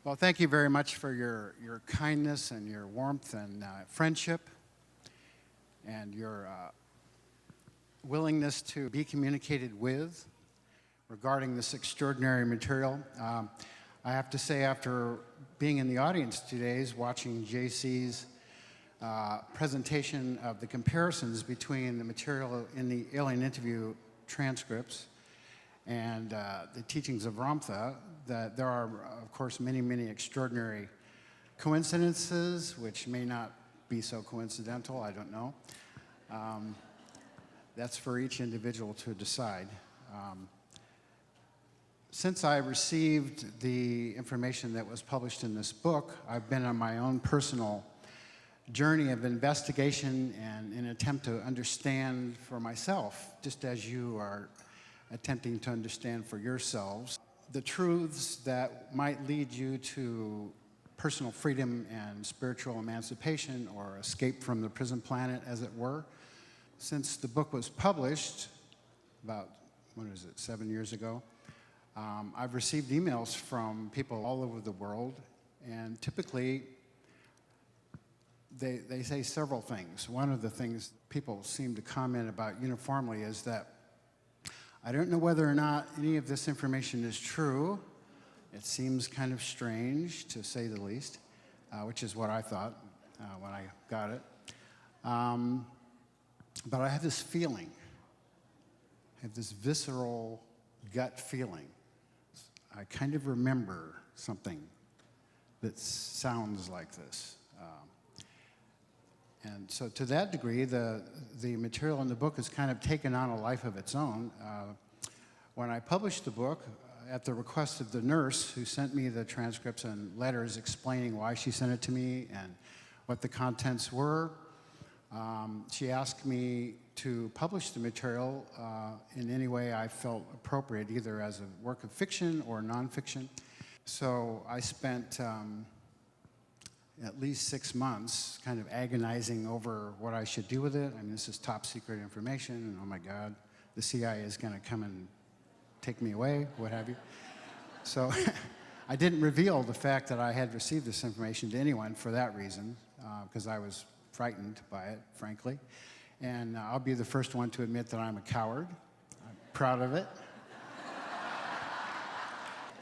Well, thank you very much for your kindness and your warmth and friendship and your willingness to be communicated with regarding this extraordinary material. I have to say, after being in the audience 2 days, watching JC's presentation of the comparisons between the material in the alien interview transcripts and the teachings of Ramtha, that there are, of course, many, many extraordinary coincidences, which may not be so coincidental, I don't know. That's for each individual to decide. Since I received the information that was published in this book, I've been on my own personal journey of investigation and an attempt to understand for myself, just as you are attempting to understand for yourselves, the truths that might lead you to personal freedom and spiritual emancipation or escape from the prison planet, as it were. Since the book was published about, 7 years ago, I've received emails from people all over the world, and typically they say several things. One of the things people seem to comment about uniformly is that I don't know whether or not any of this information is true. It seems kind of strange, to say the least, which is what I thought when I got it. But I have this feeling, I have this visceral gut feeling. I kind of remember something that sounds like this. And so to that degree, the material in the book has kind of taken on a life of its own. When I published the book, at the request of the nurse who sent me the transcripts and letters explaining why she sent it to me and what the contents were, she asked me to publish the material in any way I felt appropriate, either as a work of fiction or nonfiction. So I spent at least 6 months kind of agonizing over what I should do with it. I mean, this is top secret information, and oh my God, the CIA is going to come and take me away, what have you. So I didn't reveal the fact that I had received this information to anyone for that reason, because I was frightened by it, frankly. And I'll be the first one to admit that I'm a coward. I'm proud of it.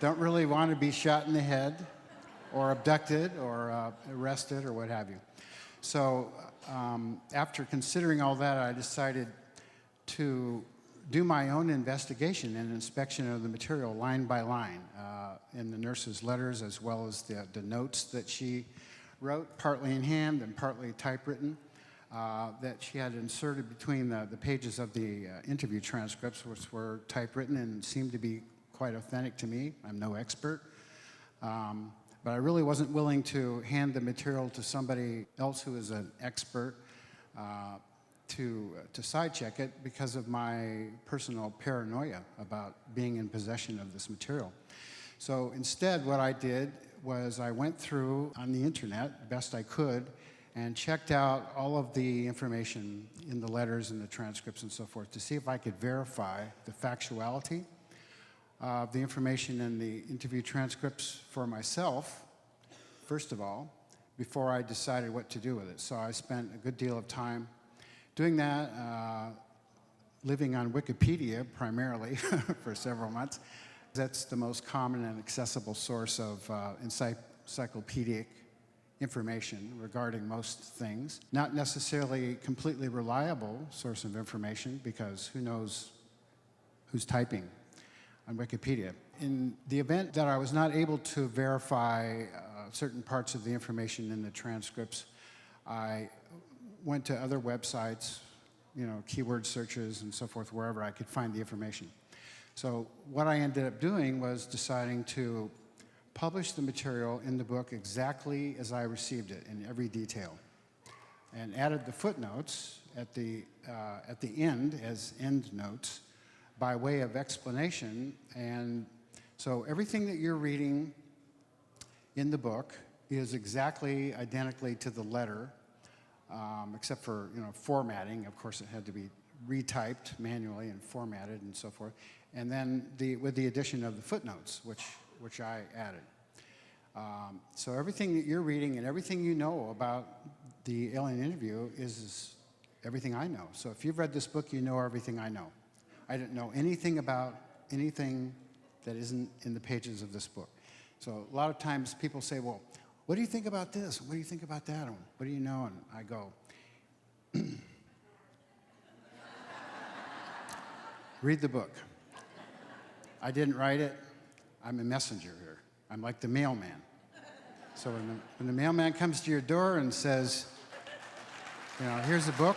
Don't really want to be shot in the head or abducted or arrested or what have you. So after considering all that, I decided to do my own investigation and inspection of the material line by line in the nurse's letters, as well as the notes that she wrote, partly in hand and partly typewritten, that she had inserted between the pages of the interview transcripts, which were typewritten and seemed to be quite authentic to me. I'm no expert. But I really wasn't willing to hand the material to somebody else who is an expert to side-check it because of my personal paranoia about being in possession of this material. So instead, what I did was I went through on the internet, best I could, and checked out all of the information in the letters and the transcripts and so forth to see if I could verify the factuality of the information in the interview transcripts for myself, first of all, before I decided what to do with it. So I spent a good deal of time doing that, living on Wikipedia primarily for several months. That's the most common and accessible source of encyclopedic information regarding most things. Not necessarily completely reliable source of information, because who knows who's typing on Wikipedia. In the event that I was not able to verify certain parts of the information in the transcripts, I went to other websites, keyword searches and so forth, wherever I could find the information. So what I ended up doing was deciding to publish the material in the book exactly as I received it in every detail, and added the footnotes at the end as end notes by way of explanation. And so everything that you're reading in the book is exactly identically to the letter, except for formatting. Of course, it had to be retyped manually and formatted and so forth. And then with the addition of the footnotes, which I added. So everything that you're reading and everything you know about the alien interview is everything I know. So if you've read this book, you know everything I know. I don't know anything about anything that isn't in the pages of this book. So a lot of times people say, well, what do you think about this? What do you think about that? And what do you know? And I go, read the book. I didn't write it. I'm a messenger here. I'm like the mailman. So when the mailman comes to your door and says, you know, here's a book,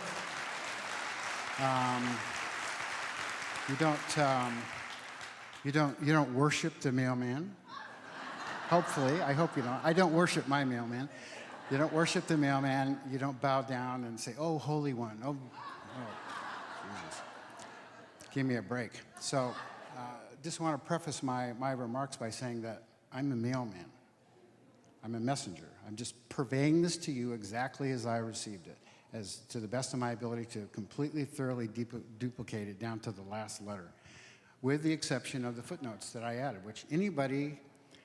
you don't worship the mailman. Hopefully, I hope you don't. I don't worship my mailman. You don't worship the mailman. You don't bow down and say, "Oh, Holy One." Oh, Jesus. Give me a break. So, just want to preface my remarks by saying that I'm a mailman. I'm a messenger. I'm just purveying this to you exactly as I received it, as to the best of my ability to completely, thoroughly duplicate it down to the last letter, with the exception of the footnotes that I added, which anybody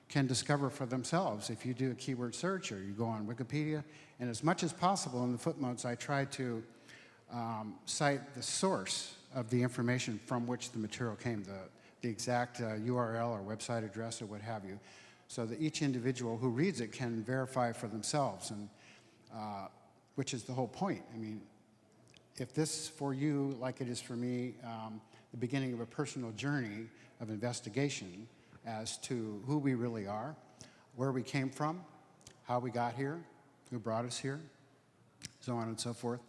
can discover for themselves if you do a keyword search or you go on Wikipedia. And as much as possible in the footnotes, I try to cite the source of the information from which the material came, the exact URL or website address or what have you, so that each individual who reads it can verify for themselves, and which is the whole point. I mean, if this for you, like it is for me, the beginning of a personal journey of investigation as to who we really are, where we came from, how we got here, who brought us here, so on and so forth,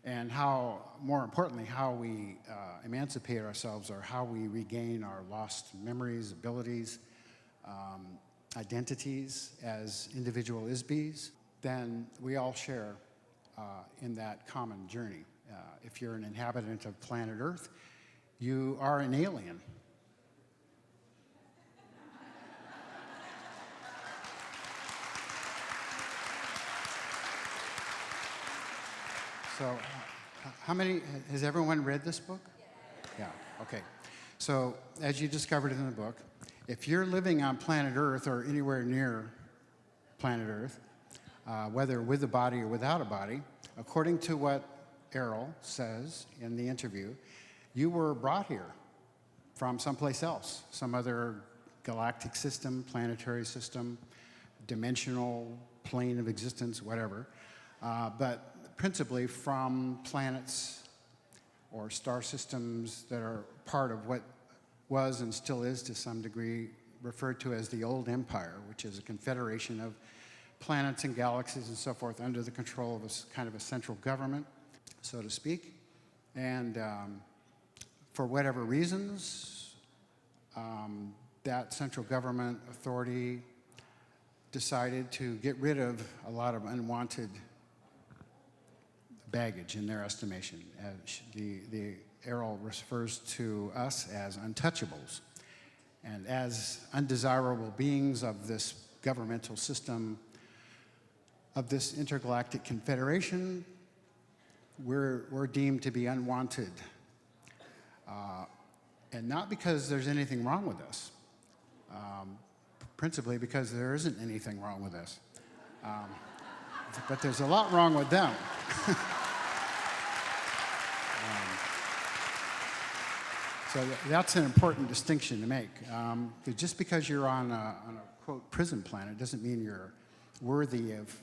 and how, more importantly, how we emancipate ourselves, or how we regain our lost memories, abilities, identities as individual IS-BEs, then we all share in that common journey. If you're an inhabitant of planet Earth, you are an alien. So, how many, has everyone read this book? Yeah, okay. So, as you discovered in the book, if you're living on planet Earth or anywhere near planet Earth, whether with a body or without a body, according to what Aril says in the interview, you were brought here from someplace else, some other galactic system, planetary system, dimensional plane of existence, whatever, but principally from planets or star systems that are part of what was and still is to some degree referred to as the Old Empire, which is a confederation of planets and galaxies and so forth under the control of a kind of a central government, so to speak. And for whatever reasons, that central government authority decided to get rid of a lot of unwanted baggage in their estimation. The Aril refers to us as untouchables, and as undesirable beings of this governmental system, of this intergalactic confederation, we're deemed to be unwanted. And not because there's anything wrong with us, principally because there isn't anything wrong with us. But there's a lot wrong with them. So that's an important distinction to make. Just because you're on a quote prison planet doesn't mean you're worthy of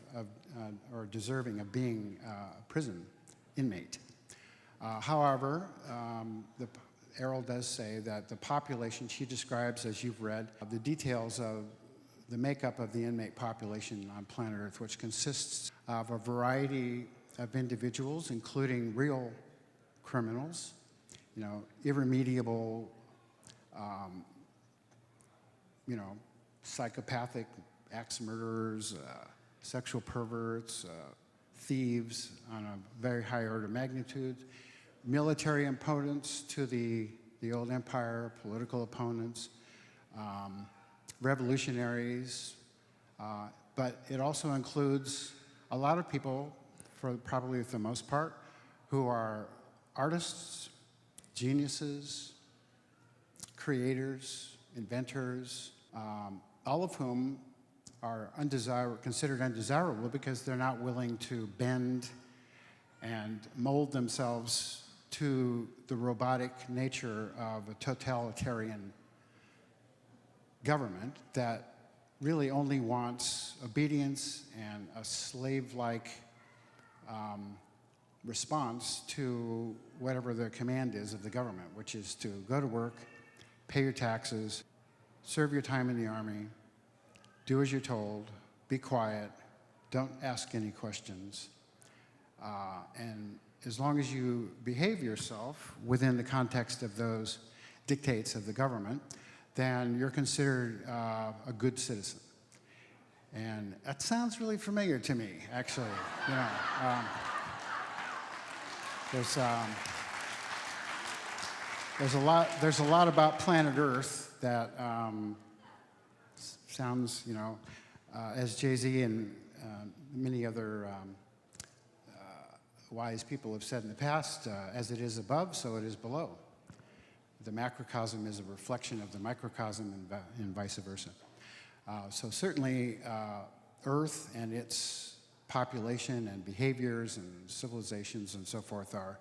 or deserving of being a prison inmate. However, Aril does say that the population she describes, as you've read, the details of the makeup of the inmate population on planet Earth, which consists of a variety of individuals, including real criminals, you know, irremediable, you know, psychopathic axe murderers, sexual perverts, thieves on a very high order of magnitude, military opponents to the old empire, political opponents, revolutionaries, but it also includes a lot of people, for probably for the most part, who are artists, geniuses, creators, inventors, all of whom are considered undesirable because they're not willing to bend and mold themselves to the robotic nature of a totalitarian government that really only wants obedience and a slave-like response to whatever the command is of the government, which is to go to work, pay your taxes, serve your time in the Army, do as you're told, be quiet, don't ask any questions, and as long as you behave yourself within the context of those dictates of the government, then you're considered a good citizen. And that sounds really familiar to me, actually. You know, there's a lot about planet Earth that sounds, you know, as Jay-Z and many other wise people have said in the past, as it is above, so it is below. The macrocosm is a reflection of the microcosm and vice versa. So certainly Earth and its population and behaviors and civilizations and so forth are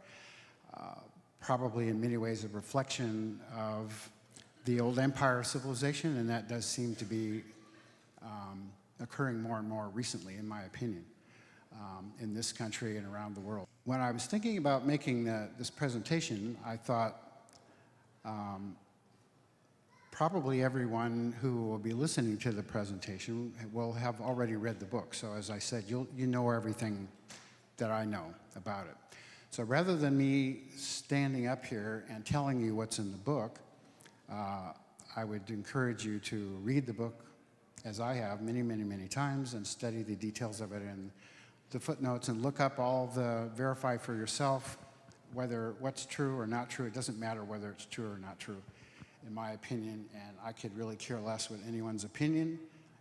probably in many ways a reflection of the old empire civilization, and that does seem to be occurring more and more recently, in my opinion, in this country and around the world. When I was thinking about making this presentation, I thought probably everyone who will be listening to the presentation will have already read the book. So as I said, you know everything that I know about it. So rather than me standing up here and telling you what's in the book, I would encourage you to read the book as I have many, many, many times and study the details of it and the footnotes and look up verify for yourself whether what's true or not true. It doesn't matter whether it's true or not true, in my opinion, and I could really care less what anyone's opinion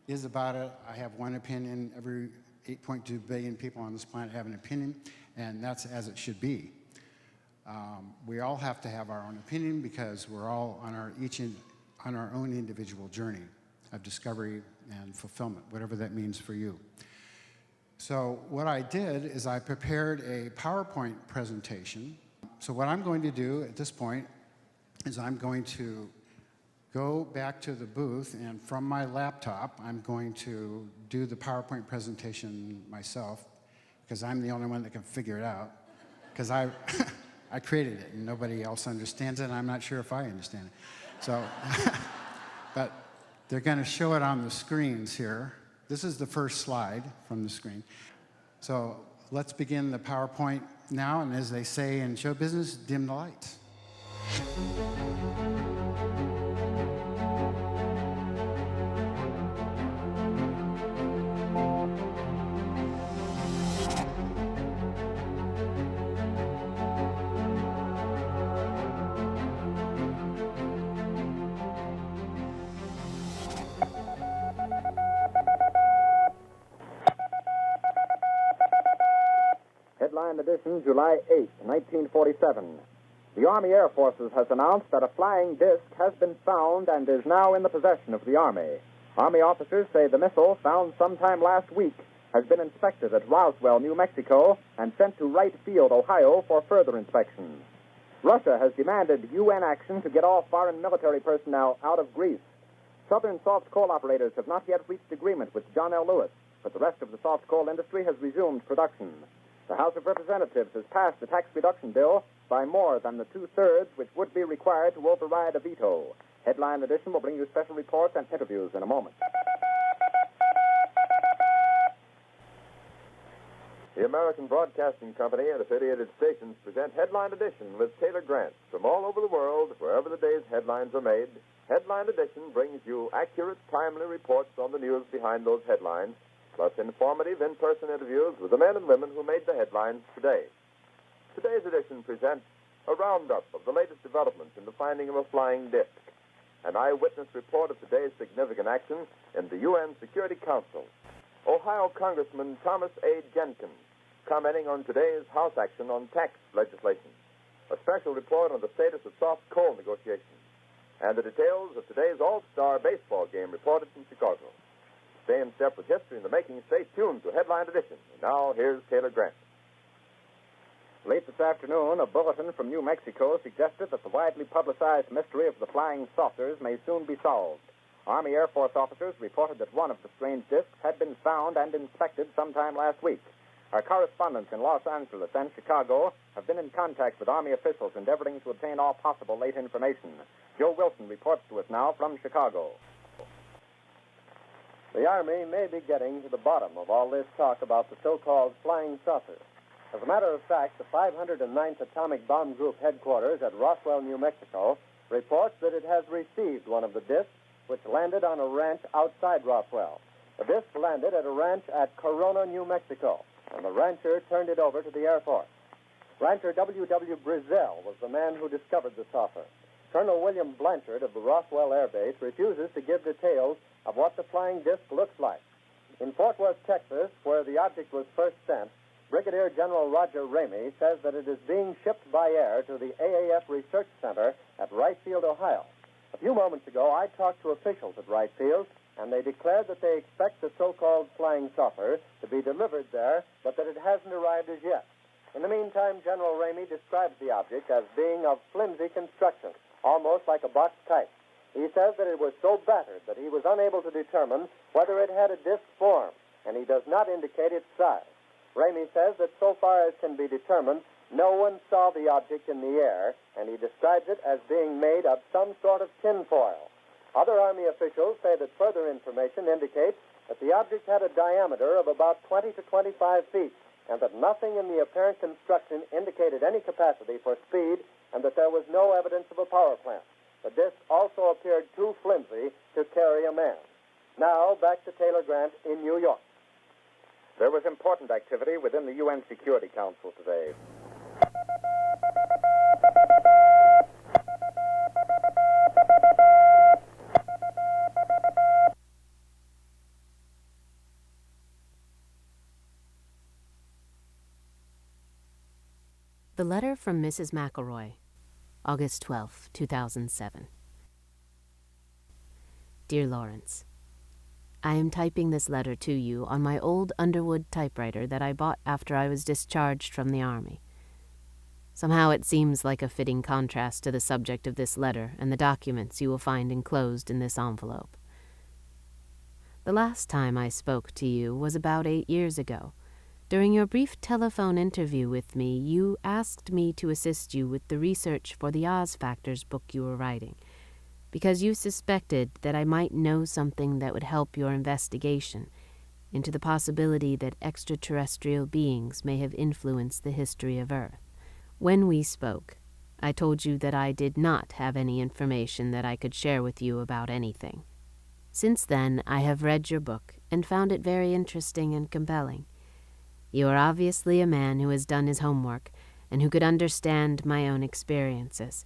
is about it. I have one opinion. Every 8.2 billion people on this planet have an opinion, and that's as it should be. We all have to have our own opinion because we're all on our own individual journey of discovery and fulfillment, whatever that means for you. So what I did is I prepared a PowerPoint presentation. So what I'm going to do at this point is I'm going to go back to the booth, and from my laptop, I'm going to do the PowerPoint presentation myself, because I'm the only one that can figure it out, because I created it, and nobody else understands it, and I'm not sure if I understand it. So, but they're going to show it on the screens here. This is the first slide from the screen. So let's begin the PowerPoint now, and as they say in show business, dim the lights. Headline edition, July 8, 1947. The Army Air Forces has announced that a flying disc has been found and is now in the possession of the Army. Army officers say the missile, found sometime last week, has been inspected at Roswell, New Mexico, and sent to Wright Field, Ohio, for further inspection. Russia has demanded UN action to get all foreign military personnel out of Greece. Southern soft coal operators have not yet reached agreement with John L. Lewis, but the rest of the soft coal industry has resumed production. The House of Representatives has passed the tax reduction bill by more than the two-thirds which would be required to override a veto. Headline edition will bring you special reports and interviews in a moment. The American Broadcasting Company and affiliated stations present Headline Edition with Taylor Grant. From all over the world, wherever the day's headlines are made, Headline Edition brings you accurate, timely reports on the news behind those headlines, plus informative in-person interviews with the men and women who made the headlines today. Today's edition presents a roundup of the latest developments in the finding of a flying disc, an eyewitness report of today's significant action in the UN Security Council, Ohio Congressman Thomas A. Jenkins commenting on today's House action on tax legislation, a special report on the status of soft coal negotiations, and the details of today's All-Star baseball game reported from Chicago. stay in step with history in the making, stay tuned to Headline Edition. And now, here's Taylor Grant. Late this afternoon, a bulletin from New Mexico suggested that the widely publicized mystery of the flying saucers may soon be solved. Army Air Force officers reported that one of the strange discs had been found and inspected sometime last week. Our correspondents in Los Angeles and Chicago have been in contact with Army officials endeavoring to obtain all possible late information. Joe Wilson reports to us now from Chicago. The Army may be getting to the bottom of all this talk about the so-called flying saucers. As a matter of fact, the 509th Atomic Bomb Group headquarters at Roswell, New Mexico, reports that it has received one of the discs which landed on a ranch outside Roswell. The disc landed at a ranch at Corona, New Mexico, and the rancher turned it over to the Air Force. Rancher W.W. Brizell was the man who discovered the saucer. Colonel William Blanchard of the Roswell Air Base refuses to give details of what the flying disc looks like. In Fort Worth, Texas, where the object was first sent, Brigadier General Roger Ramey says that it is being shipped by air to the AAF Research Center at Wright Field, Ohio. A few moments ago, I talked to officials at Wright Field, and they declared that they expect the so-called flying saucer to be delivered there, but that it hasn't arrived as yet. In the meantime, General Ramey describes the object as being of flimsy construction, almost like a box kite. He says that it was so battered that he was unable to determine whether it had a disc form, and he does not indicate its size. Ramey says that so far as can be determined, no one saw the object in the air, and he describes it as being made of some sort of tinfoil. Other Army officials say that further information indicates that the object had a diameter of about 20 to 25 feet, and that nothing in the apparent construction indicated any capacity for speed, and that there was no evidence of a power plant. The disc also appeared too flimsy to carry a man. Now, back to Taylor Grant in New York. There was important activity within the UN Security Council today. The letter from Mrs. MacElroy, August 12, 2007. Dear Lawrence, I am typing this letter to you on my old Underwood typewriter that I bought after I was discharged from the Army. Somehow it seems like a fitting contrast to the subject of this letter and the documents you will find enclosed in this envelope. The last time I spoke to you was about 8 years ago. During your brief telephone interview with me, you asked me to assist you with the research for the Oz Factors book you were writing, because you suspected that I might know something that would help your investigation into the possibility that extraterrestrial beings may have influenced the history of Earth. When we spoke, I told you that I did not have any information that I could share with you about anything. Since then, I have read your book and found it very interesting and compelling. You are obviously a man who has done his homework and who could understand my own experiences.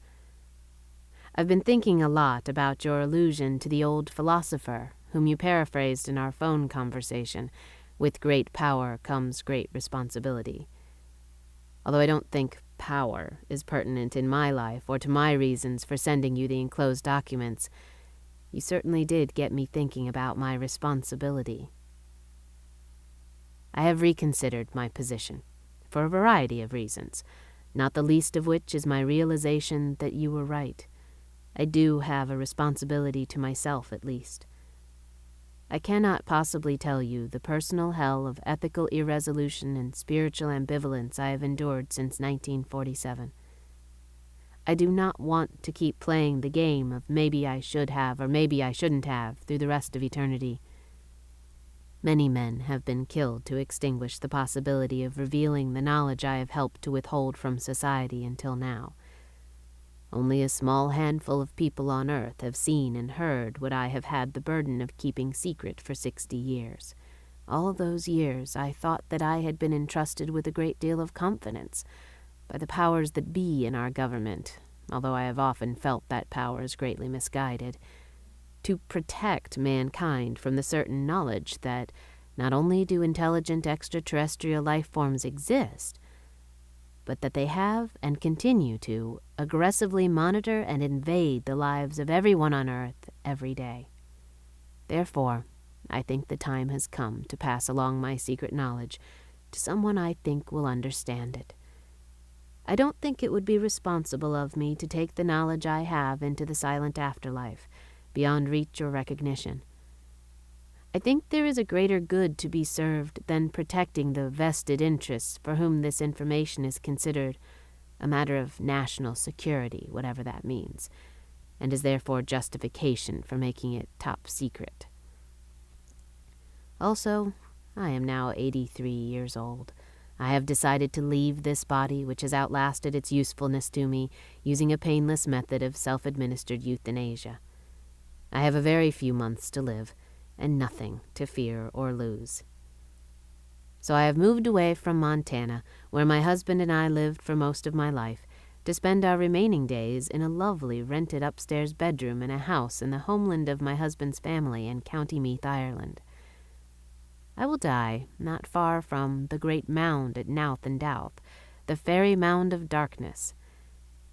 I've been thinking a lot about your allusion to the old philosopher whom you paraphrased in our phone conversation, "With great power comes great responsibility." Although I don't think power is pertinent in my life or to my reasons for sending you the enclosed documents, you certainly did get me thinking about my responsibility. I have reconsidered my position, for a variety of reasons, not the least of which is my realization that you were right. I do have a responsibility to myself, at least. I cannot possibly tell you the personal hell of ethical irresolution and spiritual ambivalence I have endured since 1947. I do not want to keep playing the game of maybe I should have or maybe I shouldn't have through the rest of eternity. Many men have been killed to extinguish the possibility of revealing the knowledge I have helped to withhold from society until now. Only a small handful of people on Earth have seen and heard what I have had the burden of keeping secret for 60 years. All those years I thought that I had been entrusted with a great deal of confidence by the powers that be in our government, although I have often felt that power is greatly misguided, to protect mankind from the certain knowledge that not only do intelligent extraterrestrial life forms exist, but that they have and continue to aggressively monitor and invade the lives of everyone on Earth every day. Therefore, I think the time has come to pass along my secret knowledge to someone I think will understand it. I don't think it would be responsible of me to take the knowledge I have into the silent afterlife, beyond reach or recognition. I think there is a greater good to be served than protecting the vested interests for whom this information is considered a matter of national security, whatever that means, and is therefore justification for making it top secret. Also, I am now 83 years old. I have decided to leave this body, which has outlasted its usefulness to me, using a painless method of self-administered euthanasia. I have a very few months to live, and nothing to fear or lose. So I have moved away from Montana, where my husband and I lived for most of my life, to spend our remaining days in a lovely rented upstairs bedroom in a house in the homeland of my husband's family in County Meath, Ireland. I will die not far from the great mound at Knowth and Dowth, the fairy mound of darkness.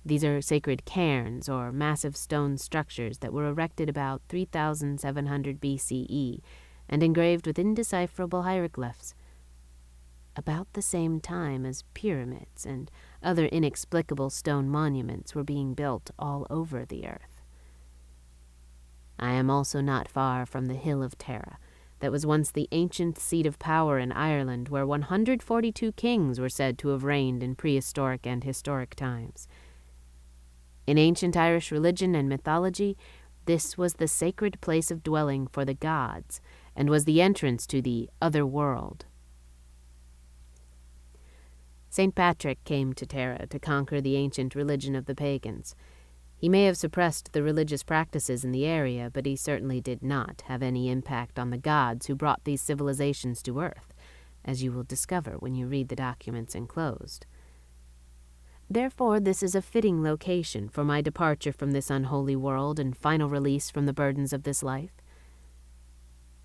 These are sacred cairns, or massive stone structures that were erected about 3,700 BCE and engraved with indecipherable hieroglyphs, about the same time as pyramids and other inexplicable stone monuments were being built all over the earth. I am also not far from the Hill of Tara, that was once the ancient seat of power in Ireland, where 142 kings were said to have reigned in prehistoric and historic times. In ancient Irish religion and mythology, this was the sacred place of dwelling for the gods, and was the entrance to the other world. St. Patrick came to Tara to conquer the ancient religion of the pagans. He may have suppressed the religious practices in the area, but he certainly did not have any impact on the gods who brought these civilizations to earth, as you will discover when you read the documents enclosed. Therefore, this is a fitting location for my departure from this unholy world and final release from the burdens of this life.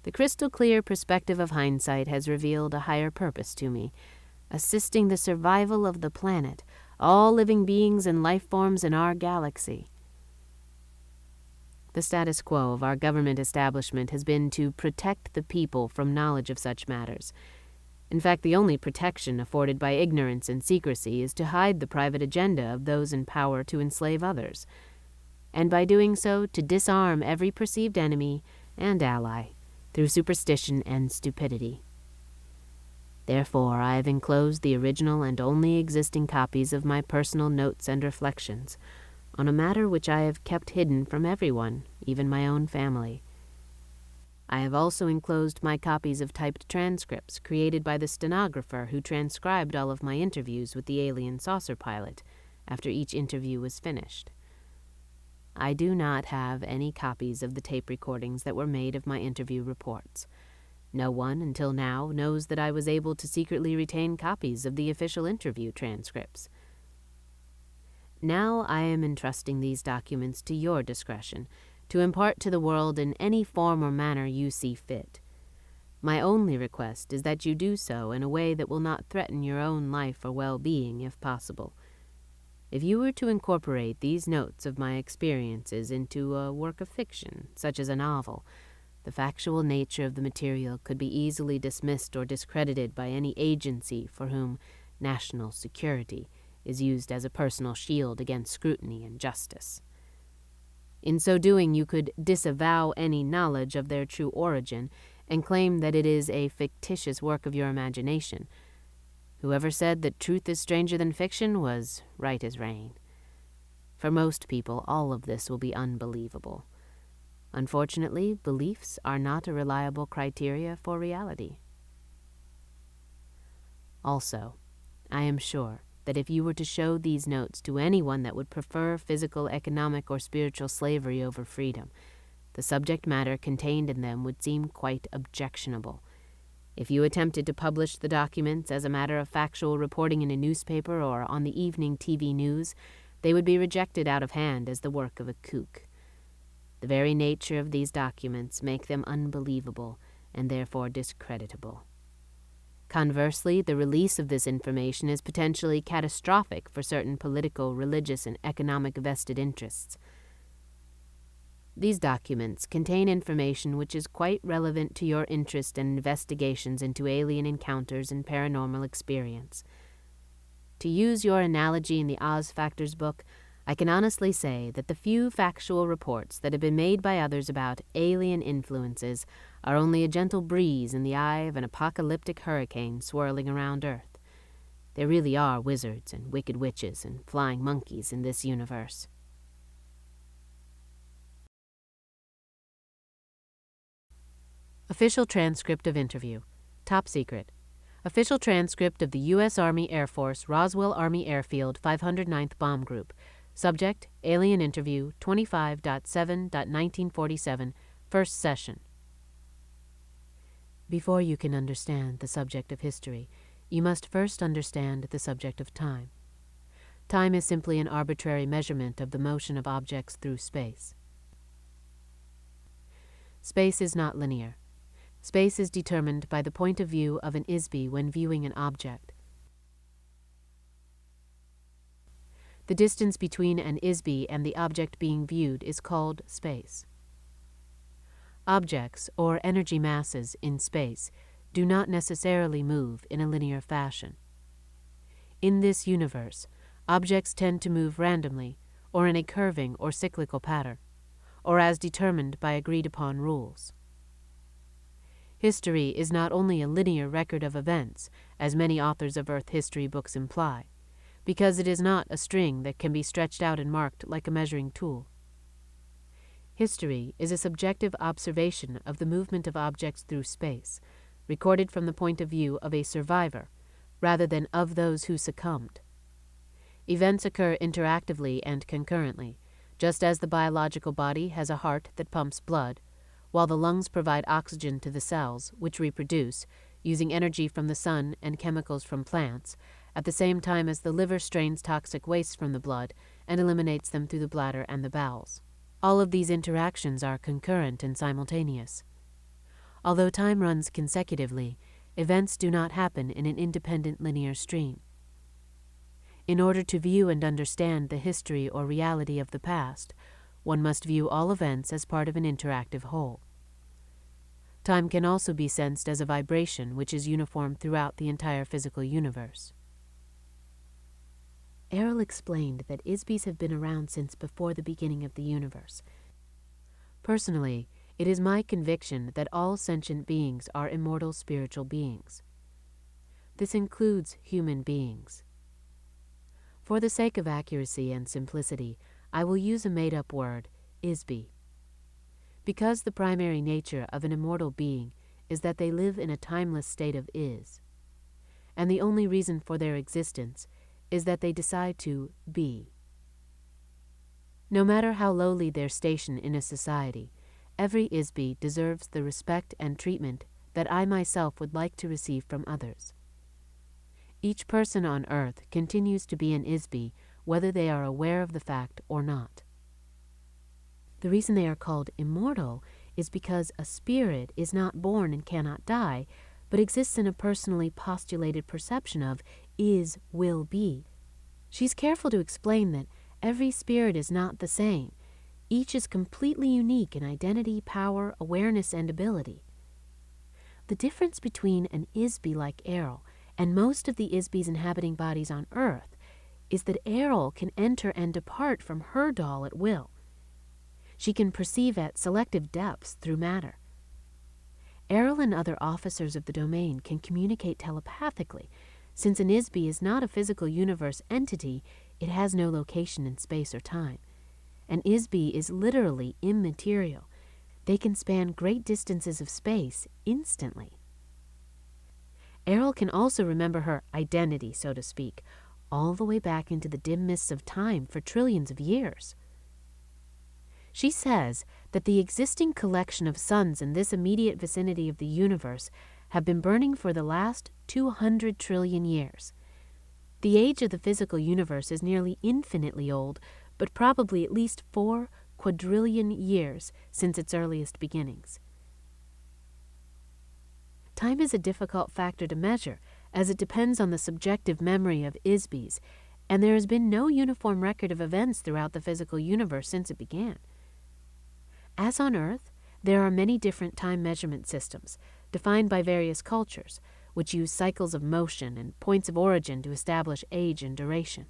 The crystal-clear perspective of hindsight has revealed a higher purpose to me, assisting the survival of the planet, all living beings and life forms in our galaxy. The status quo of our government establishment has been to protect the people from knowledge of such matters. In fact, the only protection afforded by ignorance and secrecy is to hide the private agenda of those in power to enslave others, and by doing so to disarm every perceived enemy and ally through superstition and stupidity. Therefore, I have enclosed the original and only existing copies of my personal notes and reflections on a matter which I have kept hidden from everyone, even my own family. I have also enclosed my copies of typed transcripts created by the stenographer who transcribed all of my interviews with the alien saucer pilot after each interview was finished. I do not have any copies of the tape recordings that were made of my interview reports. No one, until now, knows that I was able to secretly retain copies of the official interview transcripts. Now I am entrusting these documents to your discretion, to impart to the world in any form or manner you see fit. My only request is that you do so in a way that will not threaten your own life or well-being, if possible. If you were to incorporate these notes of my experiences into a work of fiction, such as a novel, the factual nature of the material could be easily dismissed or discredited by any agency for whom national security is used as a personal shield against scrutiny and justice. In so doing, you could disavow any knowledge of their true origin and claim that it is a fictitious work of your imagination. Whoever said that truth is stranger than fiction was right as rain. For most people, all of this will be unbelievable. Unfortunately, beliefs are not a reliable criteria for reality. Also, I am sure that if you were to show these notes to anyone that would prefer physical, economic, or spiritual slavery over freedom, the subject matter contained in them would seem quite objectionable. If you attempted to publish the documents as a matter of factual reporting in a newspaper or on the evening TV news, they would be rejected out of hand as the work of a kook. The very nature of these documents make them unbelievable and therefore discreditable. Conversely, the release of this information is potentially catastrophic for certain political, religious, and economic vested interests. These documents contain information which is quite relevant to your interest and investigations into alien encounters and paranormal experience. To use your analogy in the Oz Factors book, I can honestly say that the few factual reports that have been made by others about alien influences are only a gentle breeze in the eye of an apocalyptic hurricane swirling around Earth. There really are wizards and wicked witches and flying monkeys in this universe. Official transcript of interview. Top secret. Official transcript of the U.S. Army Air Force Roswell Army Airfield 509th Bomb Group. Subject, Alien Interview 25.7.1947, First Session. Before you can understand the subject of history, you must first understand the subject of time. Time is simply an arbitrary measurement of the motion of objects through space. Space is not linear. Space is determined by the point of view of an IS-BE when viewing an object. The distance between an IS-BE and the object being viewed is called space. Objects, or energy masses, in space do not necessarily move in a linear fashion. In this universe, objects tend to move randomly, or in a curving or cyclical pattern, or as determined by agreed-upon rules. History is not only a linear record of events, as many authors of Earth history books imply, because it is not a string that can be stretched out and marked like a measuring tool. History is a subjective observation of the movement of objects through space, recorded from the point of view of a survivor, rather than of those who succumbed. Events occur interactively and concurrently, just as the biological body has a heart that pumps blood, while the lungs provide oxygen to the cells, which reproduce, using energy from the sun and chemicals from plants, at the same time as the liver strains toxic wastes from the blood and eliminates them through the bladder and the bowels. All of these interactions are concurrent and simultaneous. Although time runs consecutively, events do not happen in an independent linear stream. In order to view and understand the history or reality of the past, one must view all events as part of an interactive whole. Time can also be sensed as a vibration which is uniform throughout the entire physical universe. Aril explained that IS-BEs have been around since before the beginning of the universe. Personally, it is my conviction that all sentient beings are immortal spiritual beings. This includes human beings. For the sake of accuracy and simplicity, I will use a made-up word, IS-BE. Because the primary nature of an immortal being is that they live in a timeless state of is, and the only reason for their existence is that they decide to be. No matter how lowly their station in a society, every IS-BE deserves the respect and treatment that I myself would like to receive from others. Each person on Earth continues to be an IS-BE whether they are aware of the fact or not. The reason they are called immortal is because a spirit is not born and cannot die, but exists in a personally postulated perception of is, will be. She's careful to explain that every spirit is not the same. Each is completely unique in identity, power, awareness, and ability. The difference between an IS-BE like Aril and most of the IS-BEs inhabiting bodies on Earth is that Aril can enter and depart from her doll at will. She can perceive at selective depths through matter. Aril and other officers of the domain can communicate telepathically. Since an IS-BE is not a physical universe entity, it has no location in space or time. An IS-BE is literally immaterial. They can span great distances of space instantly. Aril can also remember her identity, so to speak, all the way back into the dim mists of time for trillions of years. She says that the existing collection of suns in this immediate vicinity of the universe have been burning for the last 200 trillion years. The age of the physical universe is nearly infinitely old, but probably at least 4 quadrillion years since its earliest beginnings. Time is a difficult factor to measure, as it depends on the subjective memory of IS-BEs, and there has been no uniform record of events throughout the physical universe since it began. As on Earth, there are many different time measurement systems, defined by various cultures, which use cycles of motion and points of origin to establish age and duration.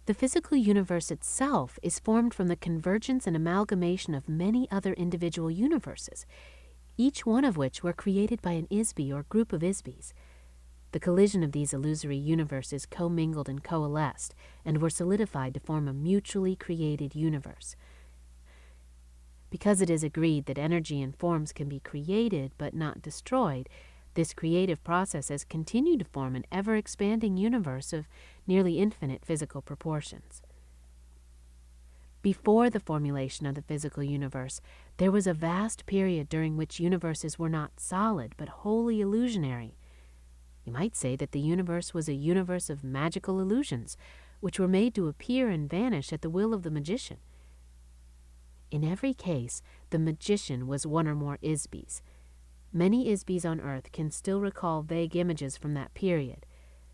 The physical universe itself is formed from the convergence and amalgamation of many other individual universes, each one of which were created by an IS-BE or group of IS-BEs. The collision of these illusory universes commingled and coalesced, and were solidified to form a mutually created universe. Because it is agreed that energy and forms can be created but not destroyed, this creative process has continued to form an ever-expanding universe of nearly infinite physical proportions. Before the formulation of the physical universe, there was a vast period during which universes were not solid but wholly illusionary. You might say that the universe was a universe of magical illusions, which were made to appear and vanish at the will of the magician. In every case, the magician was one or more IS-BEs. Many IS-BEs on Earth can still recall vague images from that period.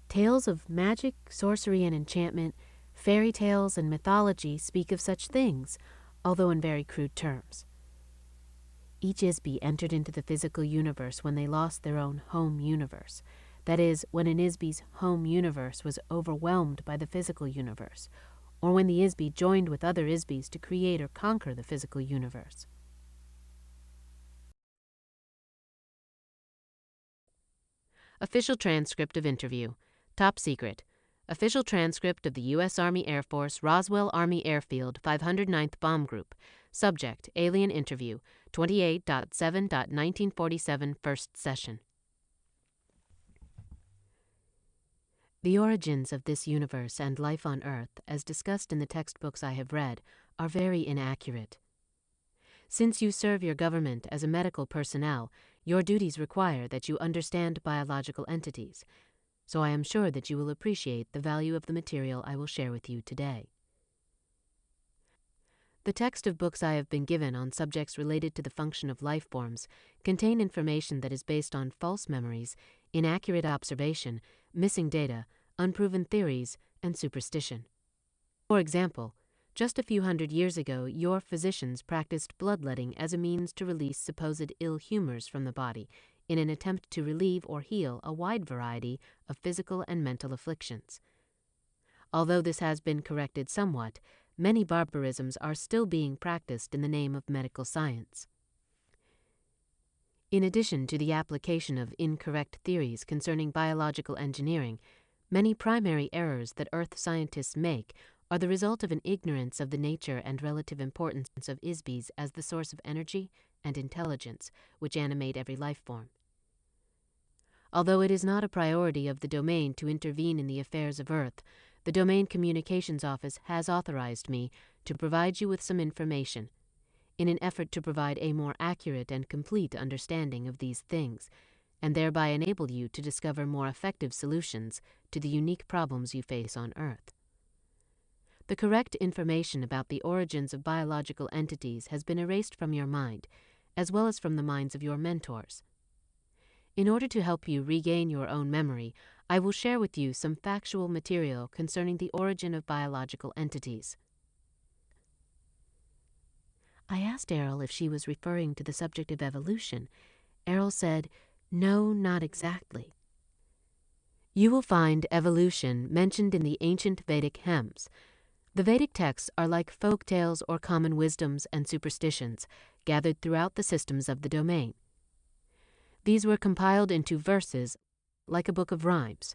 Tales of magic, sorcery, and enchantment, fairy tales, and mythology speak of such things, although in very crude terms. Each IS-BE entered into the physical universe when they lost their own home universe. That is, when an IS-BE's home universe was overwhelmed by the physical universe, or when the IS-BE joined with other IS-BEs to create or conquer the physical universe. Official transcript of interview. Top secret. Official transcript of the U.S. Army Air Force Roswell Army Airfield 509th Bomb Group. Subject, alien interview, 28.7.1947 first session. The origins of this universe and life on Earth, as discussed in the textbooks I have read, are very inaccurate. Since you serve your government as a medical personnel, your duties require that you understand biological entities, so I am sure that you will appreciate the value of the material I will share with you today. The text of books I have been given on subjects related to the function of life forms contain information that is based on false memories, inaccurate observation, missing data, unproven theories, and superstition. For example, just a few hundred years ago, your physicians practiced bloodletting as a means to release supposed ill humors from the body in an attempt to relieve or heal a wide variety of physical and mental afflictions. Although this has been corrected somewhat, many barbarisms are still being practiced in the name of medical science. In addition to the application of incorrect theories concerning biological engineering, many primary errors that Earth scientists make are the result of an ignorance of the nature and relative importance of IS-BEs as the source of energy and intelligence which animate every life form. Although it is not a priority of the domain to intervene in the affairs of Earth, the Domain Communications Office has authorized me to provide you with some information in an effort to provide a more accurate and complete understanding of these things, and thereby enable you to discover more effective solutions to the unique problems you face on Earth. The correct information about the origins of biological entities has been erased from your mind, as well as from the minds of your mentors. In order to help you regain your own memory, I will share with you some factual material concerning the origin of biological entities. I asked Aril if she was referring to the subject of evolution. Aril said, "No, not exactly." You will find evolution mentioned in the ancient Vedic hymns. The Vedic texts are like folk tales or common wisdoms and superstitions gathered throughout the systems of the domain. These were compiled into verses, like a book of rhymes.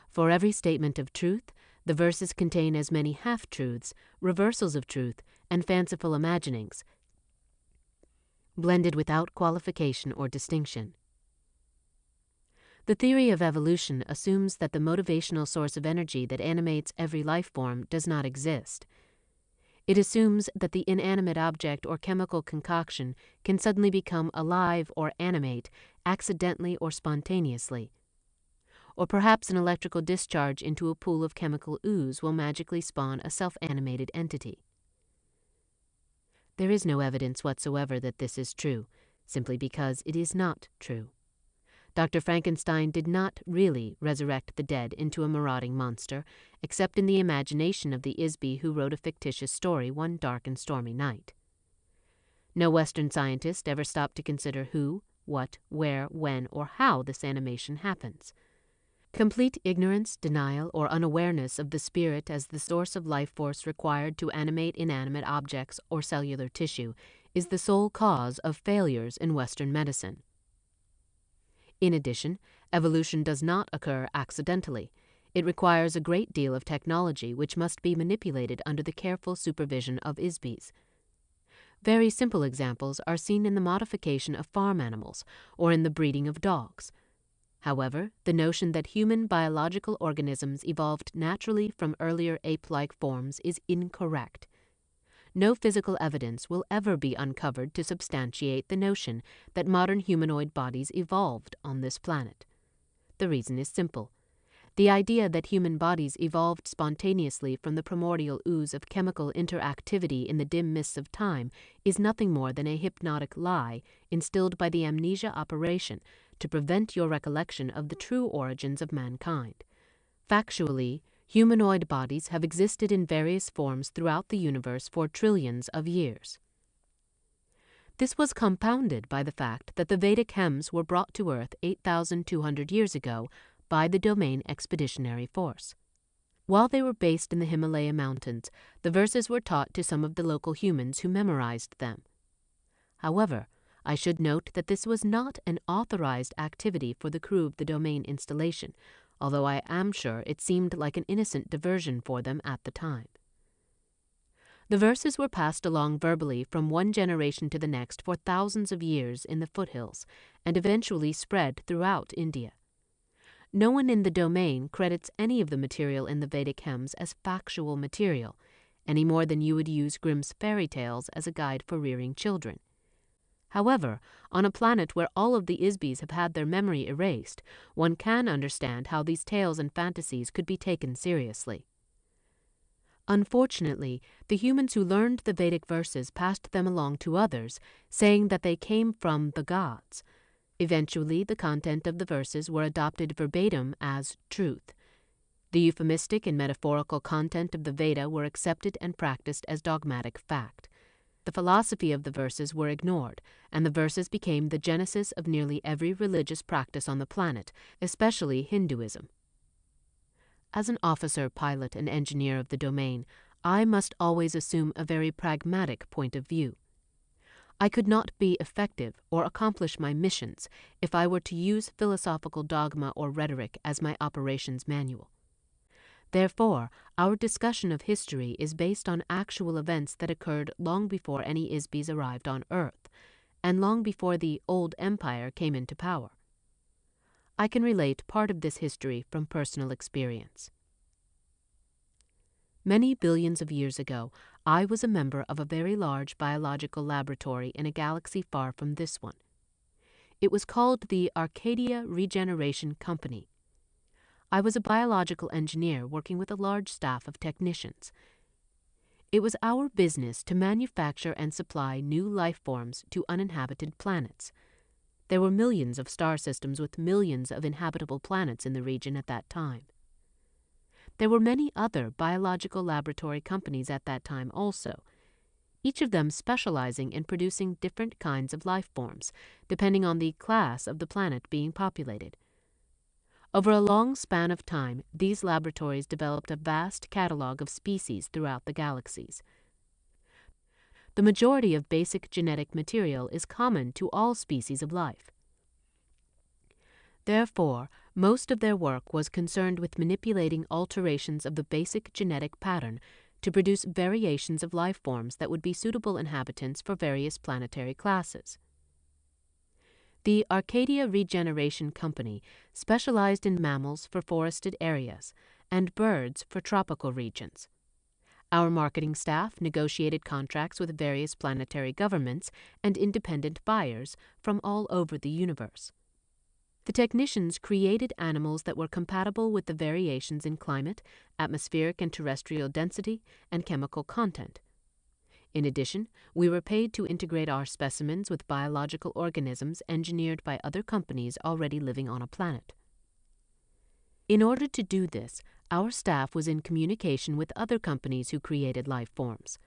For every statement of truth, the verses contain as many half-truths, reversals of truth, and fanciful imaginings, blended without qualification or distinction. The theory of evolution assumes that the motivational source of energy that animates every life form does not exist. It assumes that the inanimate object or chemical concoction can suddenly become alive or animate accidentally or spontaneously. Or perhaps an electrical discharge into a pool of chemical ooze will magically spawn a self-animated entity. There is no evidence whatsoever that this is true, simply because it is not true. Dr. Frankenstein did not really resurrect the dead into a marauding monster, except in the imagination of the IS-BE who wrote a fictitious story one dark and stormy night. No Western scientist ever stopped to consider who, what, where, when, or how this animation happens. Complete ignorance, denial, or unawareness of the spirit as the source of life force required to animate inanimate objects or cellular tissue is the sole cause of failures in Western medicine. In addition, evolution does not occur accidentally. It requires a great deal of technology which must be manipulated under the careful supervision of IS-BEs. Very simple examples are seen in the modification of farm animals or in the breeding of dogs. However, the notion that human biological organisms evolved naturally from earlier ape-like forms is incorrect. No physical evidence will ever be uncovered to substantiate the notion that modern humanoid bodies evolved on this planet. The reason is simple. The idea that human bodies evolved spontaneously from the primordial ooze of chemical interactivity in the dim mists of time is nothing more than a hypnotic lie instilled by the amnesia operation to prevent your recollection of the true origins of mankind. Factually, humanoid bodies have existed in various forms throughout the universe for trillions of years. This was compounded by the fact that the Vedic hymns were brought to Earth 8,200 years ago by the Domain Expeditionary Force. While they were based in the Himalaya mountains, the verses were taught to some of the local humans who memorized them. However, I should note that this was not an authorized activity for the crew of the Domain installation, although I am sure it seemed like an innocent diversion for them at the time. The verses were passed along verbally from one generation to the next for thousands of years in the foothills, and eventually spread throughout India. No one in the Domain credits any of the material in the Vedic hymns as factual material, any more than you would use Grimm's fairy tales as a guide for rearing children. However, on a planet where all of the IS-BEs have had their memory erased, one can understand how these tales and fantasies could be taken seriously. Unfortunately, the humans who learned the Vedic verses passed them along to others, saying that they came from the gods. Eventually, the content of the verses were adopted verbatim as truth. The euphemistic and metaphorical content of the Veda were accepted and practiced as dogmatic fact. The philosophy of the verses were ignored, and the verses became the genesis of nearly every religious practice on the planet, especially Hinduism. As an officer, pilot, and engineer of the Domain, I must always assume a very pragmatic point of view. I could not be effective or accomplish my missions if I were to use philosophical dogma or rhetoric as my operations manual. Therefore, our discussion of history is based on actual events that occurred long before any IS-BEs arrived on Earth, and long before the Old Empire came into power. I can relate part of this history from personal experience. Many billions of years ago, I was a member of a very large biological laboratory in a galaxy far from this one. It was called the Arcadia Regeneration Company. I was a biological engineer working with a large staff of technicians. It was our business to manufacture and supply new life forms to uninhabited planets. There were millions of star systems with millions of inhabitable planets in the region at that time. There were many other biological laboratory companies at that time also, each of them specializing in producing different kinds of life forms, depending on the class of the planet being populated. Over a long span of time, these laboratories developed a vast catalog of species throughout the galaxies. The majority of basic genetic material is common to all species of life. Therefore, most of their work was concerned with manipulating alterations of the basic genetic pattern to produce variations of life forms that would be suitable inhabitants for various planetary classes. The Arcadia Regeneration Company specialized in mammals for forested areas and birds for tropical regions. Our marketing staff negotiated contracts with various planetary governments and independent buyers from all over the universe. The technicians created animals that were compatible with the variations in climate, atmospheric and terrestrial density, and chemical content. In addition, we were paid to integrate our specimens with biological organisms engineered by other companies already living on a planet. In order to do this, our staff was in communication with other companies who created life forms.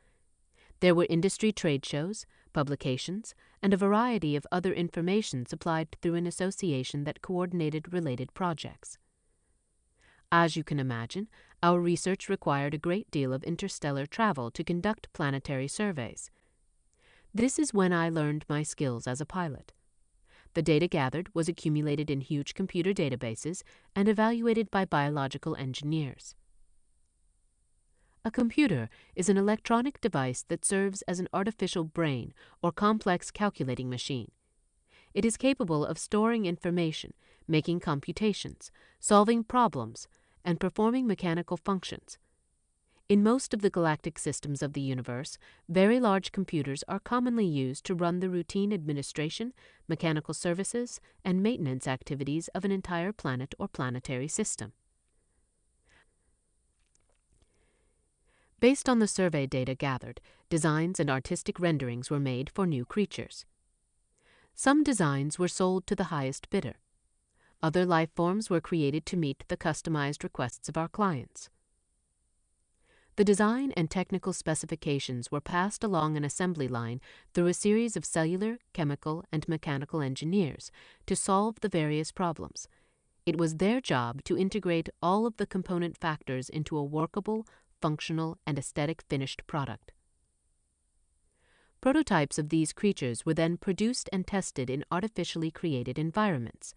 There were industry trade shows, publications, and a variety of other information supplied through an association that coordinated related projects. As you can imagine, our research required a great deal of interstellar travel to conduct planetary surveys. This is when I learned my skills as a pilot. The data gathered was accumulated in huge computer databases and evaluated by biological engineers. A computer is an electronic device that serves as an artificial brain or complex calculating machine. It is capable of storing information, making computations, solving problems, and performing mechanical functions. In most of the galactic systems of the universe, very large computers are commonly used to run the routine administration, mechanical services, and maintenance activities of an entire planet or planetary system. Based on the survey data gathered, designs and artistic renderings were made for new creatures. Some designs were sold to the highest bidder. Other life forms were created to meet the customized requests of our clients. The design and technical specifications were passed along an assembly line through a series of cellular, chemical, and mechanical engineers to solve the various problems. It was their job to integrate all of the component factors into a workable, functional, and aesthetic finished product. Prototypes of these creatures were then produced and tested in artificially created environments.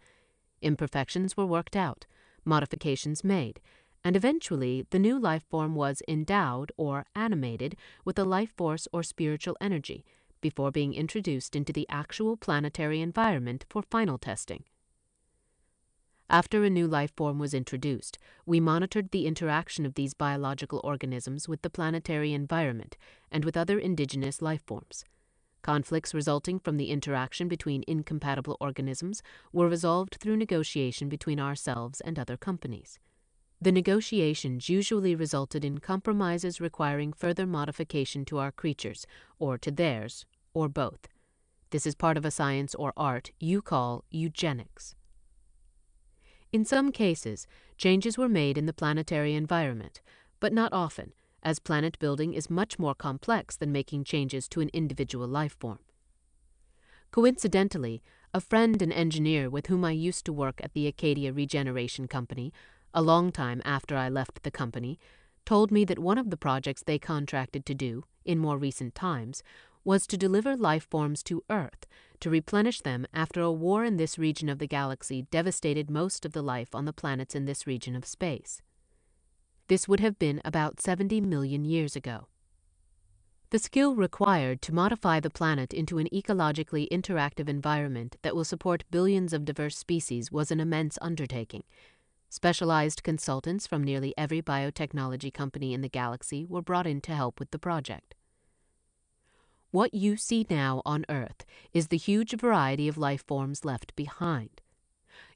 Imperfections were worked out, modifications made, and eventually the new life form was endowed or animated with a life force or spiritual energy before being introduced into the actual planetary environment for final testing. After a new life form was introduced, we monitored the interaction of these biological organisms with the planetary environment and with other indigenous life forms. Conflicts resulting from the interaction between incompatible organisms were resolved through negotiation between ourselves and other companies. The negotiations usually resulted in compromises requiring further modification to our creatures, or to theirs, or both. This is part of a science or art you call eugenics. In some cases, changes were made in the planetary environment, but not often, as planet building is much more complex than making changes to an individual life form. Coincidentally, a friend and engineer with whom I used to work at the Acadia Regeneration Company, a long time after I left the company, told me that one of the projects they contracted to do, in more recent times, was to deliver life forms to Earth to replenish them after a war in this region of the galaxy devastated most of the life on the planets in this region of space. This would have been about 70 million years ago. The skill required to modify the planet into an ecologically interactive environment that will support billions of diverse species was an immense undertaking. Specialized consultants from nearly every biotechnology company in the galaxy were brought in to help with the project. What you see now on Earth is the huge variety of life forms left behind.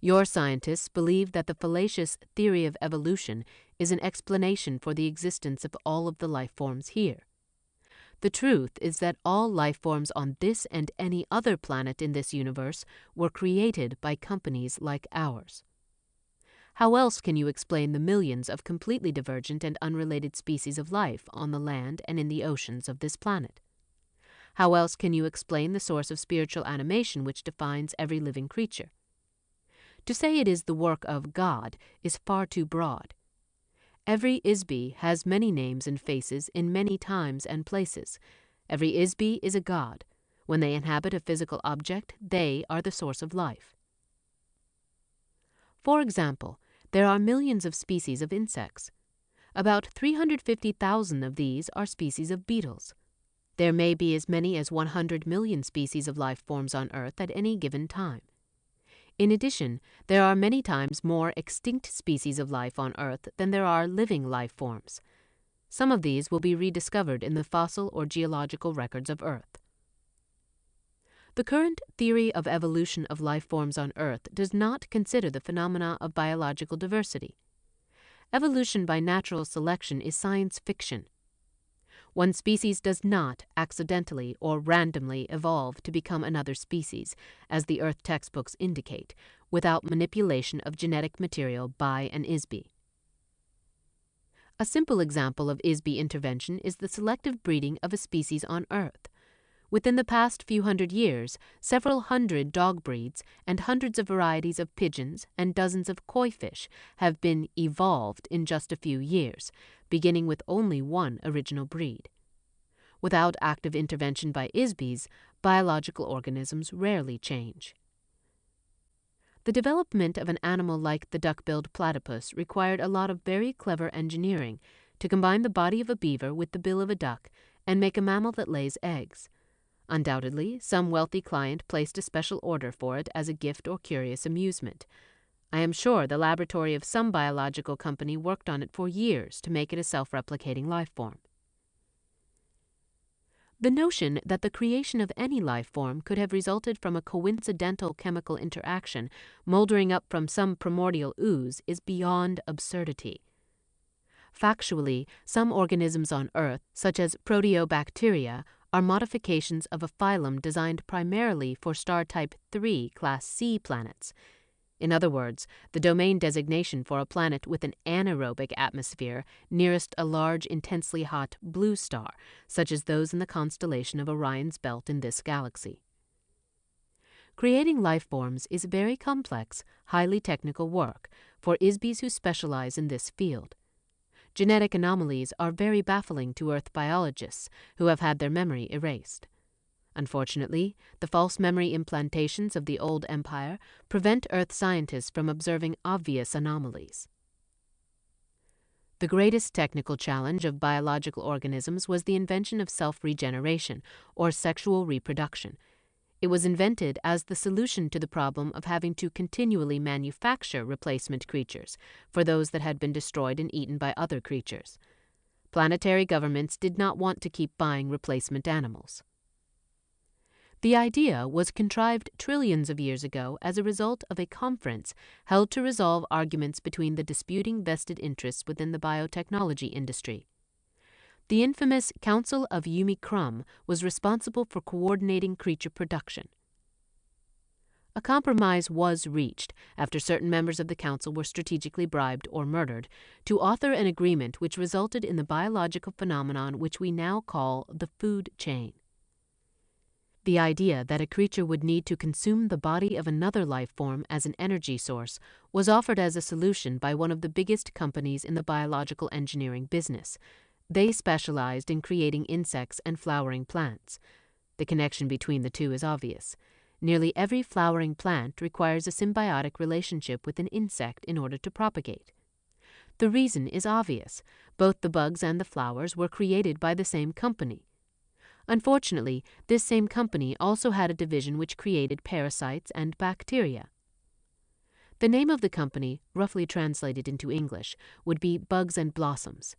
Your scientists believe that the fallacious theory of evolution is an explanation for the existence of all of the life forms here. The truth is that all life forms on this and any other planet in this universe were created by companies like ours. How else can you explain the millions of completely divergent and unrelated species of life on the land and in the oceans of this planet? How else can you explain the source of spiritual animation which defines every living creature? To say it is the work of God is far too broad. Every IS-BE has many names and faces in many times and places. Every IS-BE is a god. When they inhabit a physical object, they are the source of life. For example, there are millions of species of insects. About 350,000 of these are species of beetles. There may be as many as 100 million species of life forms on Earth at any given time. In addition, there are many times more extinct species of life on Earth than there are living life forms. Some of these will be rediscovered in the fossil or geological records of Earth. The current theory of evolution of life forms on Earth does not consider the phenomena of biological diversity. Evolution by natural selection is science fiction. One species does not accidentally or randomly evolve to become another species, as the Earth textbooks indicate, without manipulation of genetic material by an IS-BE. A simple example of IS-BE intervention is the selective breeding of a species on Earth. Within the past few hundred years, several hundred dog breeds and hundreds of varieties of pigeons and dozens of koi fish have been evolved in just a few years, beginning with only one original breed. Without active intervention by IS-BEs, biological organisms rarely change. The development of an animal like the duck-billed platypus required a lot of very clever engineering to combine the body of a beaver with the bill of a duck and make a mammal that lays eggs. Undoubtedly, some wealthy client placed a special order for it as a gift or curious amusement. I am sure the laboratory of some biological company worked on it for years to make it a self-replicating life form. The notion that the creation of any life form could have resulted from a coincidental chemical interaction moldering up from some primordial ooze is beyond absurdity. Factually, some organisms on Earth, such as proteobacteria, are modifications of a phylum designed primarily for star type 3 class C planets. In other words, the domain designation for a planet with an anaerobic atmosphere nearest a large, intensely hot blue star, such as those in the constellation of Orion's belt in this galaxy. Creating life forms is very complex, highly technical work for IS-BEs who specialize in this field. Genetic anomalies are very baffling to Earth biologists who have had their memory erased. Unfortunately, the false memory implantations of the old empire prevent Earth scientists from observing obvious anomalies. The greatest technical challenge of biological organisms was the invention of self-regeneration, or sexual reproduction. It was invented as the solution to the problem of having to continually manufacture replacement creatures for those that had been destroyed and eaten by other creatures. Planetary governments did not want to keep buying replacement animals. The idea was contrived trillions of years ago as a result of a conference held to resolve arguments between the disputing vested interests within the biotechnology industry. The infamous Council of Yumi Krum was responsible for coordinating creature production. A compromise was reached, after certain members of the council were strategically bribed or murdered, to author an agreement which resulted in the biological phenomenon which we now call the food chain. The idea that a creature would need to consume the body of another life form as an energy source was offered as a solution by one of the biggest companies in the biological engineering business. They specialized in creating insects and flowering plants. The connection between the two is obvious. Nearly every flowering plant requires a symbiotic relationship with an insect in order to propagate. The reason is obvious. Both the bugs and the flowers were created by the same company. Unfortunately, this same company also had a division which created parasites and bacteria. The name of the company, roughly translated into English, would be Bugs and Blossoms.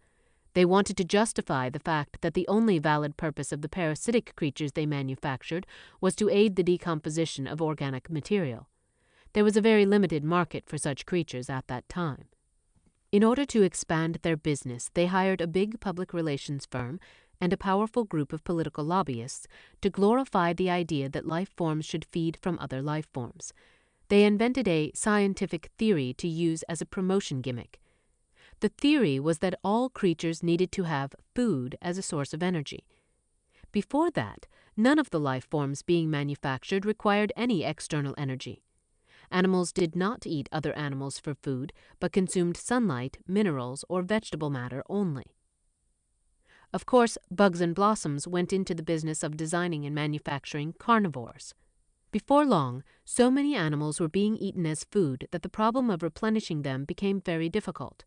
They wanted to justify the fact that the only valid purpose of the parasitic creatures they manufactured was to aid the decomposition of organic material. There was a very limited market for such creatures at that time. In order to expand their business, they hired a big public relations firm and a powerful group of political lobbyists to glorify the idea that life forms should feed from other life forms. They invented a scientific theory to use as a promotion gimmick. The theory was that all creatures needed to have food as a source of energy. Before that, none of the life forms being manufactured required any external energy. Animals did not eat other animals for food, but consumed sunlight, minerals, or vegetable matter only. Of course, Bugs and Blossoms went into the business of designing and manufacturing carnivores. Before long, so many animals were being eaten as food that the problem of replenishing them became very difficult.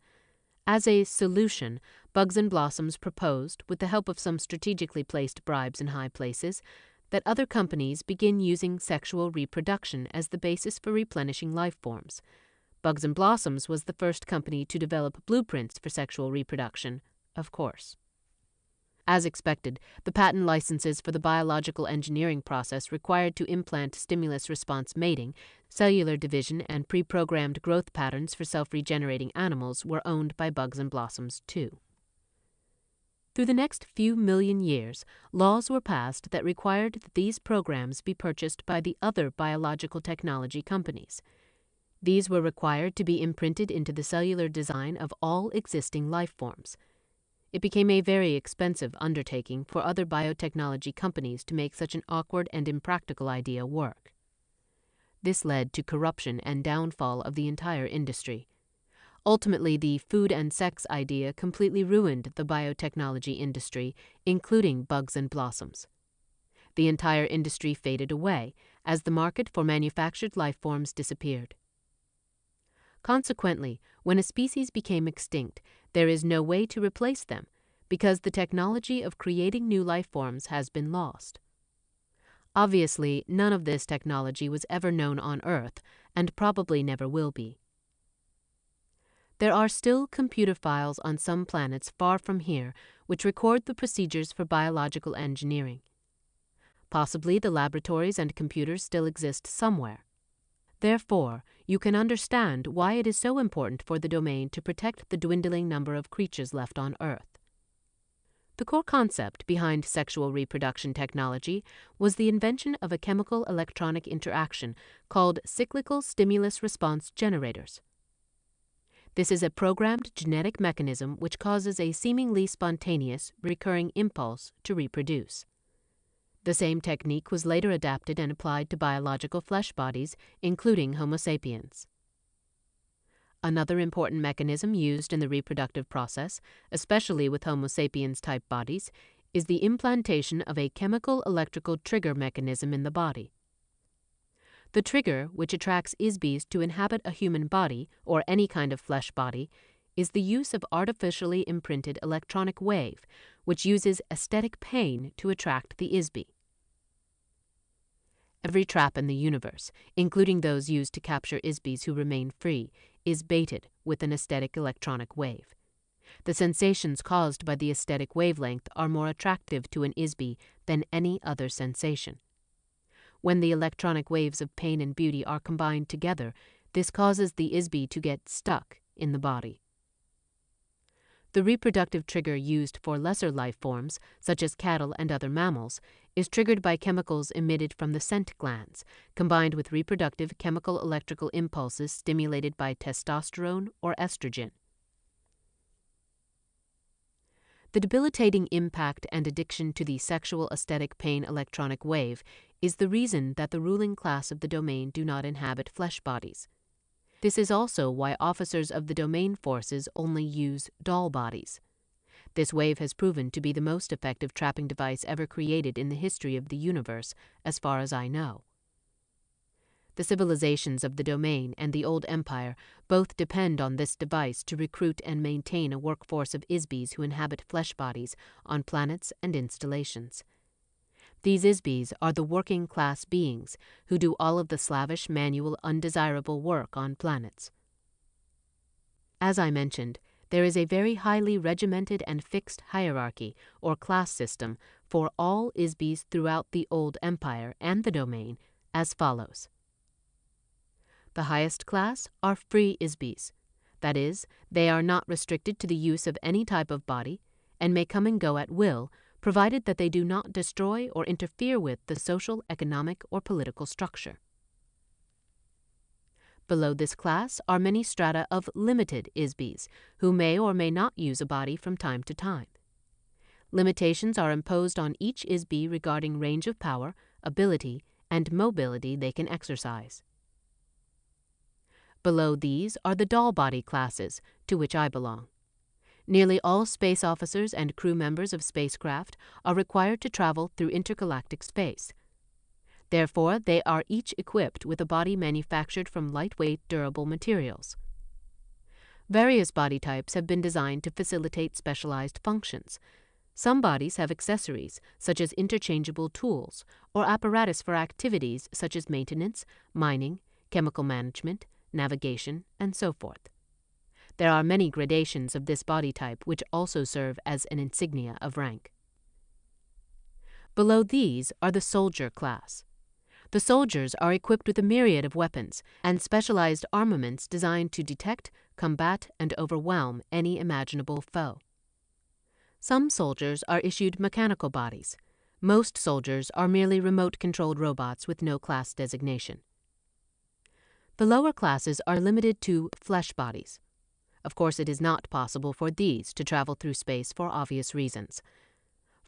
As a solution, Bugs and Blossoms proposed, with the help of some strategically placed bribes in high places, that other companies begin using sexual reproduction as the basis for replenishing life forms. Bugs and Blossoms was the first company to develop blueprints for sexual reproduction, of course. As expected, the patent licenses for the biological engineering process required to implant stimulus-response mating, cellular division, and pre-programmed growth patterns for self-regenerating animals were owned by Bugs and Blossoms too. Through the next few million years, laws were passed that required that these programs be purchased by the other biological technology companies. These were required to be imprinted into the cellular design of all existing life forms. It became a very expensive undertaking for other biotechnology companies to make such an awkward and impractical idea work. This led to corruption and downfall of the entire industry. Ultimately, the food and sex idea completely ruined the biotechnology industry, including bugs and blossoms. The entire industry faded away as the market for manufactured life forms disappeared. Consequently, when a species became extinct, there is no way to replace them because the technology of creating new life forms has been lost. Obviously, none of this technology was ever known on Earth and probably never will be. There are still computer files on some planets far from here which record the procedures for biological engineering. Possibly the laboratories and computers still exist somewhere. Therefore, you can understand why it is so important for the domain to protect the dwindling number of creatures left on Earth. The core concept behind sexual reproduction technology was the invention of a chemical-electronic interaction called cyclical stimulus response generators. This is a programmed genetic mechanism which causes a seemingly spontaneous, recurring impulse to reproduce. The same technique was later adapted and applied to biological flesh bodies, including Homo sapiens. Another important mechanism used in the reproductive process, especially with Homo sapiens-type bodies, is the implantation of a chemical-electrical trigger mechanism in the body. The trigger, which attracts IS-BEs to inhabit a human body or any kind of flesh body, is the use of artificially imprinted electronic wave, which uses aesthetic pain to attract the IS-BE. Every trap in the universe, including those used to capture IS-BEs who remain free, is baited with an aesthetic electronic wave. The sensations caused by the aesthetic wavelength are more attractive to an IS-BE than any other sensation. When the electronic waves of pain and beauty are combined together, this causes the IS-BE to get stuck in the body. The reproductive trigger used for lesser life forms, such as cattle and other mammals, is triggered by chemicals emitted from the scent glands, combined with reproductive chemical-electrical impulses stimulated by testosterone or estrogen. The debilitating impact and addiction to the sexual aesthetic pain electronic wave is the reason that the ruling class of the domain do not inhabit flesh bodies. This is also why officers of the domain forces only use doll bodies. This wave has proven to be the most effective trapping device ever created in the history of the universe, as far as I know. The civilizations of the domain and the old empire both depend on this device to recruit and maintain a workforce of IS-BEs who inhabit flesh bodies on planets and installations. These IS-BEs are the working-class beings who do all of the slavish, manual, undesirable work on planets. As I mentioned, there is a very highly regimented and fixed hierarchy or class system for all IS-BEs throughout the old empire and the domain as follows. The highest class are free IS-BEs. That is, they are not restricted to the use of any type of body and may come and go at will, provided that they do not destroy or interfere with the social, economic, or political structure. Below this class are many strata of limited IS-BEs, who may or may not use a body from time to time. Limitations are imposed on each IS-BE regarding range of power, ability, and mobility they can exercise. Below these are the doll body classes, to which I belong. Nearly all space officers and crew members of spacecraft are required to travel through intergalactic space. Therefore, they are each equipped with a body manufactured from lightweight, durable materials. Various body types have been designed to facilitate specialized functions. Some bodies have accessories, such as interchangeable tools, or apparatus for activities such as maintenance, mining, chemical management, navigation, and so forth. There are many gradations of this body type which also serve as an insignia of rank. Below these are the soldier class. The soldiers are equipped with a myriad of weapons and specialized armaments designed to detect, combat, and overwhelm any imaginable foe. Some soldiers are issued mechanical bodies. Most soldiers are merely remote-controlled robots with no class designation. The lower classes are limited to flesh bodies. Of course, it is not possible for these to travel through space for obvious reasons.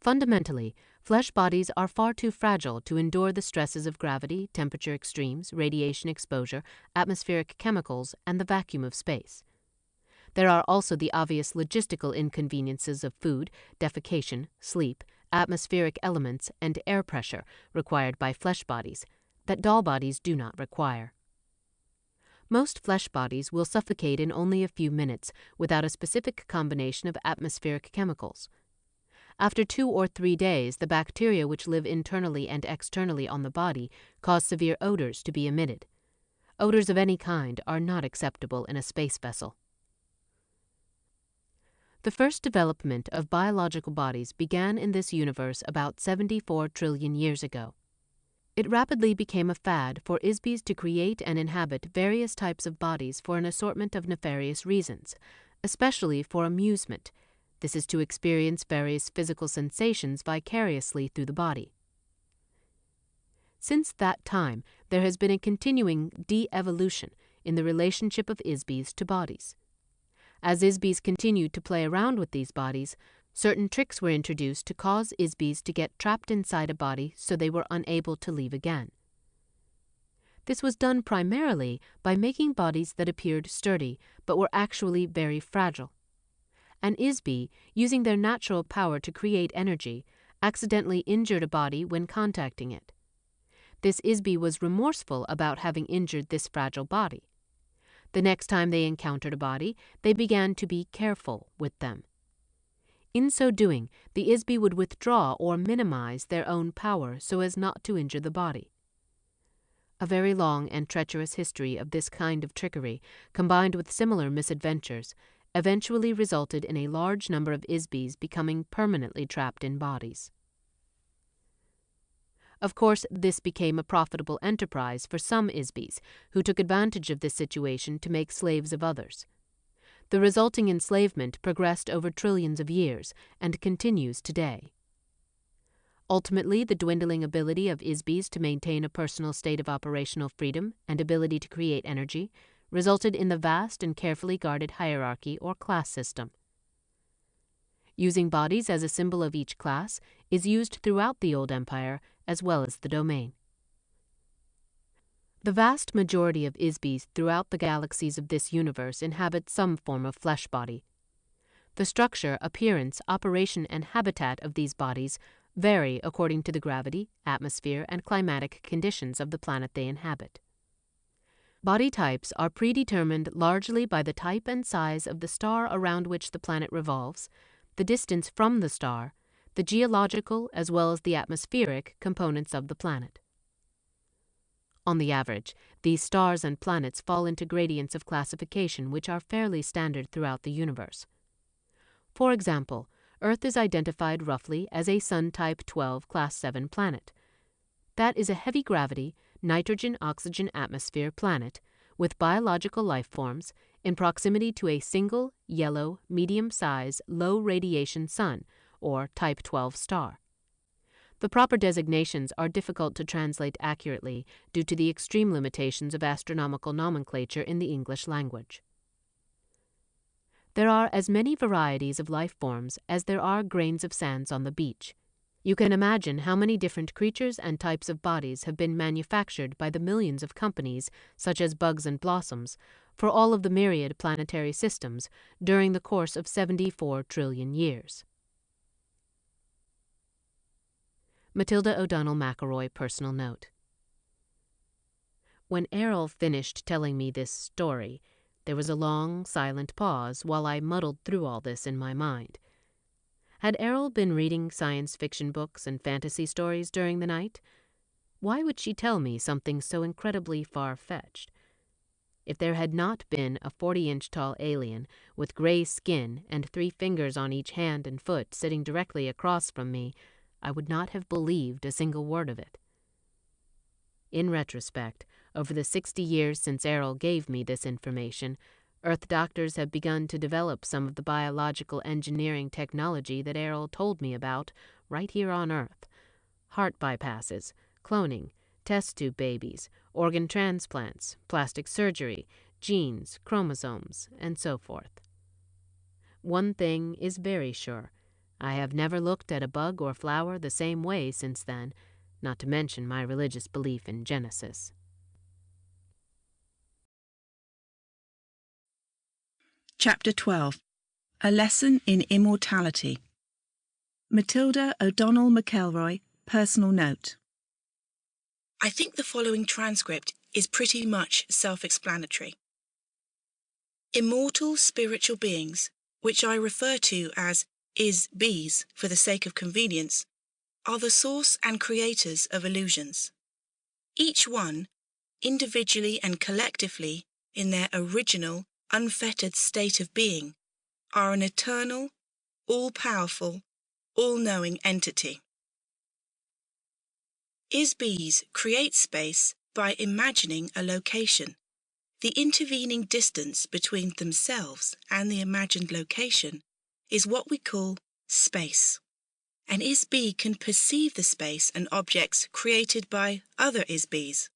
Fundamentally, flesh bodies are far too fragile to endure the stresses of gravity, temperature extremes, radiation exposure, atmospheric chemicals, and the vacuum of space. There are also the obvious logistical inconveniences of food, defecation, sleep, atmospheric elements, and air pressure required by flesh bodies that doll bodies do not require. Most flesh bodies will suffocate in only a few minutes without a specific combination of atmospheric chemicals. After 2 or 3 days, the bacteria which live internally and externally on the body cause severe odors to be emitted. Odors of any kind are not acceptable in a space vessel. The first development of biological bodies began in this universe about 74 trillion years ago. It rapidly became a fad for IS-BEs to create and inhabit various types of bodies for an assortment of nefarious reasons, especially for amusement. This is to experience various physical sensations vicariously through the body. Since that time, there has been a continuing de-evolution in the relationship of IS-BEs to bodies. As IS-BEs continued to play around with these bodies, certain tricks were introduced to cause IS-BEs to get trapped inside a body so they were unable to leave again. This was done primarily by making bodies that appeared sturdy but were actually very fragile. An IS-BE, using their natural power to create energy, accidentally injured a body when contacting it. This IS-BE was remorseful about having injured this fragile body. The next time they encountered a body, they began to be careful with them. In so doing, the IS-BE would withdraw or minimize their own power so as not to injure the body. A very long and treacherous history of this kind of trickery, combined with similar misadventures, eventually resulted in a large number of IS-BEs becoming permanently trapped in bodies. Of course, this became a profitable enterprise for some IS-BEs, who took advantage of this situation to make slaves of others. The resulting enslavement progressed over trillions of years and continues today. Ultimately, the dwindling ability of IS-BEs to maintain a personal state of operational freedom and ability to create energy resulted in the vast and carefully guarded hierarchy or class system. Using bodies as a symbol of each class is used throughout the old empire as well as the domain. The vast majority of IS-BEs throughout the galaxies of this universe inhabit some form of flesh body. The structure, appearance, operation, and habitat of these bodies vary according to the gravity, atmosphere, and climatic conditions of the planet they inhabit. Body types are predetermined largely by the type and size of the star around which the planet revolves, the distance from the star, the geological as well as the atmospheric components of the planet. On the average, these stars and planets fall into gradients of classification which are fairly standard throughout the universe. For example, Earth is identified roughly as a Sun Type 12 Class 7 planet. That is a heavy gravity, nitrogen-oxygen atmosphere planet with biological life forms in proximity to a single, yellow, medium-size, low-radiation sun, or Type 12 star. The proper designations are difficult to translate accurately due to the extreme limitations of astronomical nomenclature in the English language. There are as many varieties of life forms as there are grains of sands on the beach. You can imagine how many different creatures and types of bodies have been manufactured by the millions of companies, such as Bugs and Blossoms, for all of the myriad planetary systems during the course of 74 trillion years. Matilda O'Donnell MacElroy personal note. When Aril finished telling me this story, there was a long, silent pause while I muddled through all this in my mind. Had Aril been reading science fiction books and fantasy stories during the night? Why would she tell me something so incredibly far-fetched? If there had not been a 40-inch tall alien with gray skin and 3 fingers on each hand and foot sitting directly across from me, I would not have believed a single word of it. In retrospect, over the 60 years since Aril gave me this information, Earth doctors have begun to develop some of the biological engineering technology that Aril told me about right here on Earth. Heart bypasses, cloning, test tube babies, organ transplants, plastic surgery, genes, chromosomes, and so forth. One thing is very sure. I have never looked at a bug or flower the same way since then, not to mention my religious belief in Genesis. Chapter 12. A Lesson in Immortality. Matilda O'Donnell MacElroy, Personal Note. I think the following transcript is pretty much self-explanatory. Immortal spiritual beings, which I refer to as IS-BEs for the sake of convenience, are the source and creators of illusions. Each one, individually and collectively in their original, unfettered state of being, are an eternal, all-powerful, all-knowing entity. IS-BEs create space by imagining a location. The intervening distance between themselves and the imagined location is what we call space. An IS-BE can perceive the space and objects created by other IS-BEs.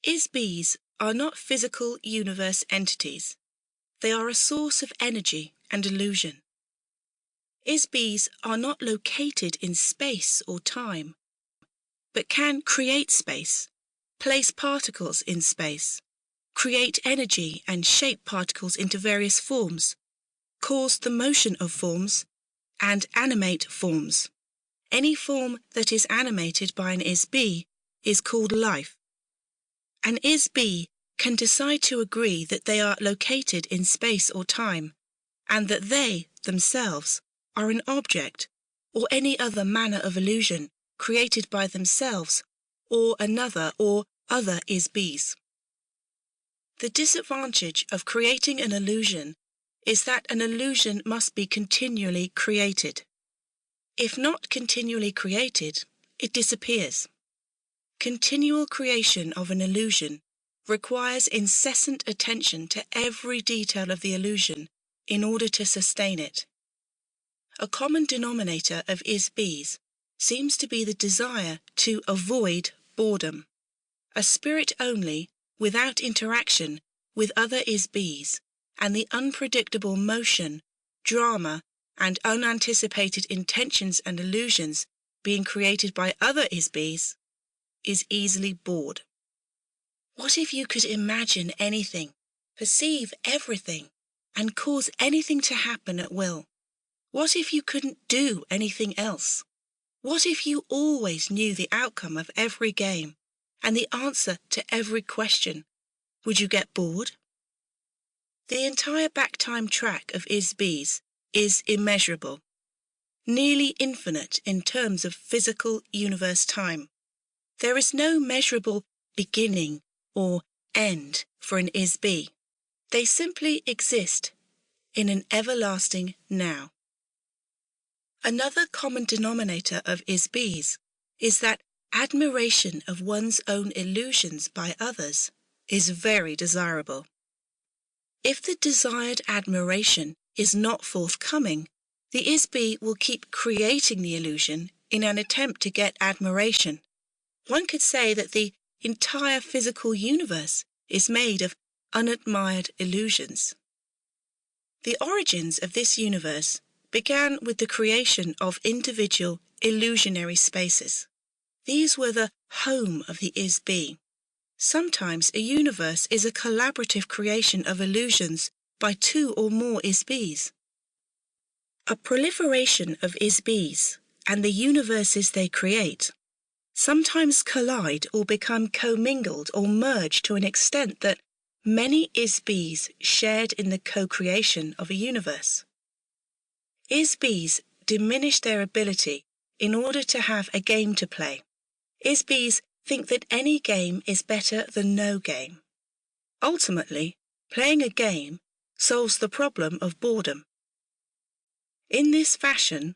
IS-BEs are not physical universe entities. They are a source of energy and illusion. IS-BEs are not located in space or time, but can create space, place particles in space, create energy and shape particles into various forms, cause the motion of forms, and animate forms. Any form that is animated by an IS-BE is called life. An IS-BE can decide to agree that they are located in space or time, and that they, themselves, are an object, or any other manner of illusion created by themselves, or another or other IS-BEs. The disadvantage of creating an illusion is that an illusion must be continually created. If not continually created, it disappears. Continual creation of an illusion requires incessant attention to every detail of the illusion in order to sustain it. A common denominator of IS-BEs seems to be the desire to avoid boredom. A spirit only, without interaction with other IS-BEs, and the unpredictable motion, drama, and unanticipated intentions and illusions being created by other IS-BEs, is easily bored. What if you could imagine anything, perceive everything, and cause anything to happen at will? What if you couldn't do anything else? What if you always knew the outcome of every game and the answer to every question? Would you get bored? The entire backtime track of IS-BEs is immeasurable, nearly infinite in terms of physical universe time. There is no measurable beginning or end for an IS-BE. They simply exist in an everlasting now. Another common denominator of IS-BEs is that admiration of one's own illusions by others is very desirable. If the desired admiration is not forthcoming, the IS-BE will keep creating the illusion in an attempt to get admiration. One could say that the entire physical universe is made of unadmired illusions. The origins of this universe began with the creation of individual illusionary spaces. These were the home of the IS-BE. Sometimes a universe is a collaborative creation of illusions by two or more IS-BEs. A proliferation of IS-BEs and the universes they create sometimes collide or become commingled or merge to an extent that many IS-BEs shared in the co-creation of a universe. IS-BEs diminish their ability in order to have a game to play. IS-BEs think that any game is better than no game. Ultimately, playing a game solves the problem of boredom. In this fashion,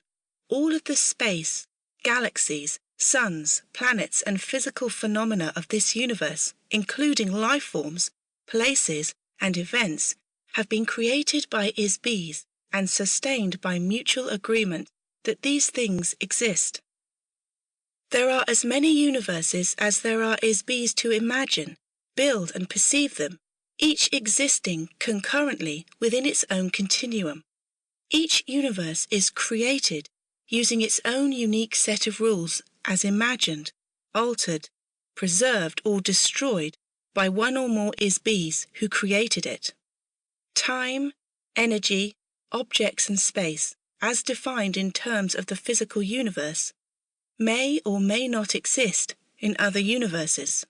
all of the space, galaxies, suns, planets, and physical phenomena of this universe, including life forms, places, and events, have been created by IS-BEs and sustained by mutual agreement that these things exist. There are as many universes as there are is-BEs to imagine, build and perceive them, each existing concurrently within its own continuum. Each universe is created using its own unique set of rules as imagined, altered, preserved or destroyed by one or more is-BEs who created it. Time, energy, objects and space, as defined in terms of the physical universe, may or may not exist in other universes.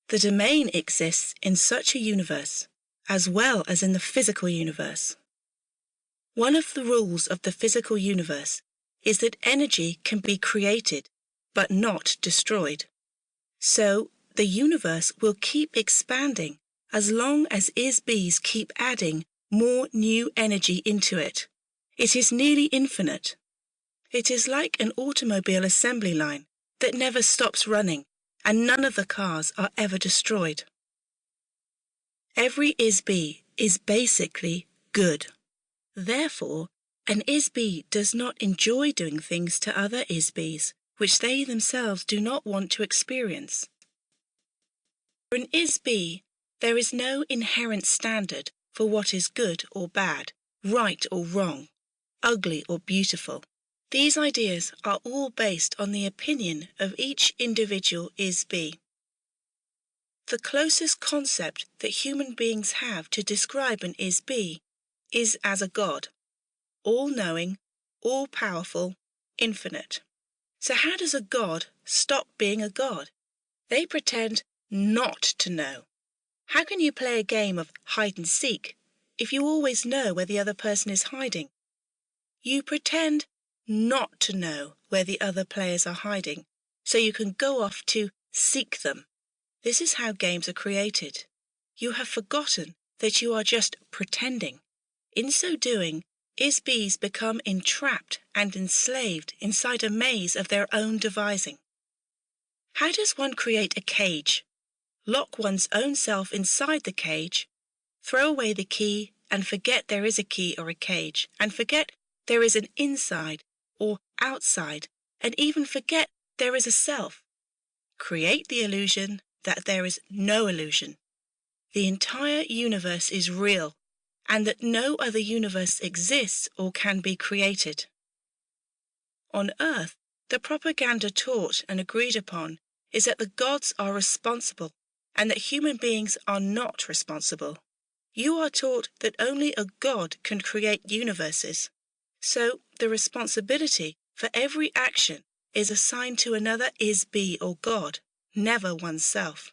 The domain exists in such a universe, as well as in the physical universe. One of the rules of the physical universe is that energy can be created, but not destroyed. So, the universe will keep expanding as long as is-BEs keep adding more new energy into it. It is nearly infinite. It is like an automobile assembly line that never stops running, and none of the cars are ever destroyed. Every is-BE is basically good. Therefore, an is-BE does not enjoy doing things to other is-BEs, which they themselves do not want to experience. For an is-BE, there is no inherent standard for what is good or bad, right or wrong, ugly or beautiful. These ideas are all based on the opinion of each individual is-BE. The closest concept that human beings have to describe an is-BE is as a god, all-knowing, all-powerful, infinite. So how does a god stop being a god? They pretend not to know. How can you play a game of hide and seek if you always know where the other person is hiding? You pretend not to know where the other players are hiding, so you can go off to seek them. This is how games are created. You have forgotten that you are just pretending. In so doing, is-BEs become entrapped and enslaved inside a maze of their own devising. How does one create a cage, lock one's own self inside the cage, throw away the key and forget there is a key or a cage, and forget there is an inside or outside, and even forget there is a self? Create the illusion that there is no illusion. The entire universe is real, and that no other universe exists or can be created. On Earth, the propaganda taught and agreed upon is that the gods are responsible and that human beings are not responsible. You are taught that only a god can create universes, so the responsibility for every action is assigned to another is-BE or god, never oneself.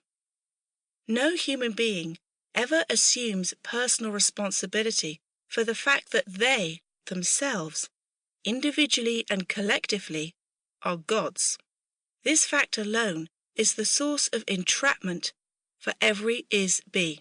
No human being ever assumes personal responsibility for the fact that they, themselves, individually and collectively, are gods. This fact alone is the source of entrapment for every is-BE.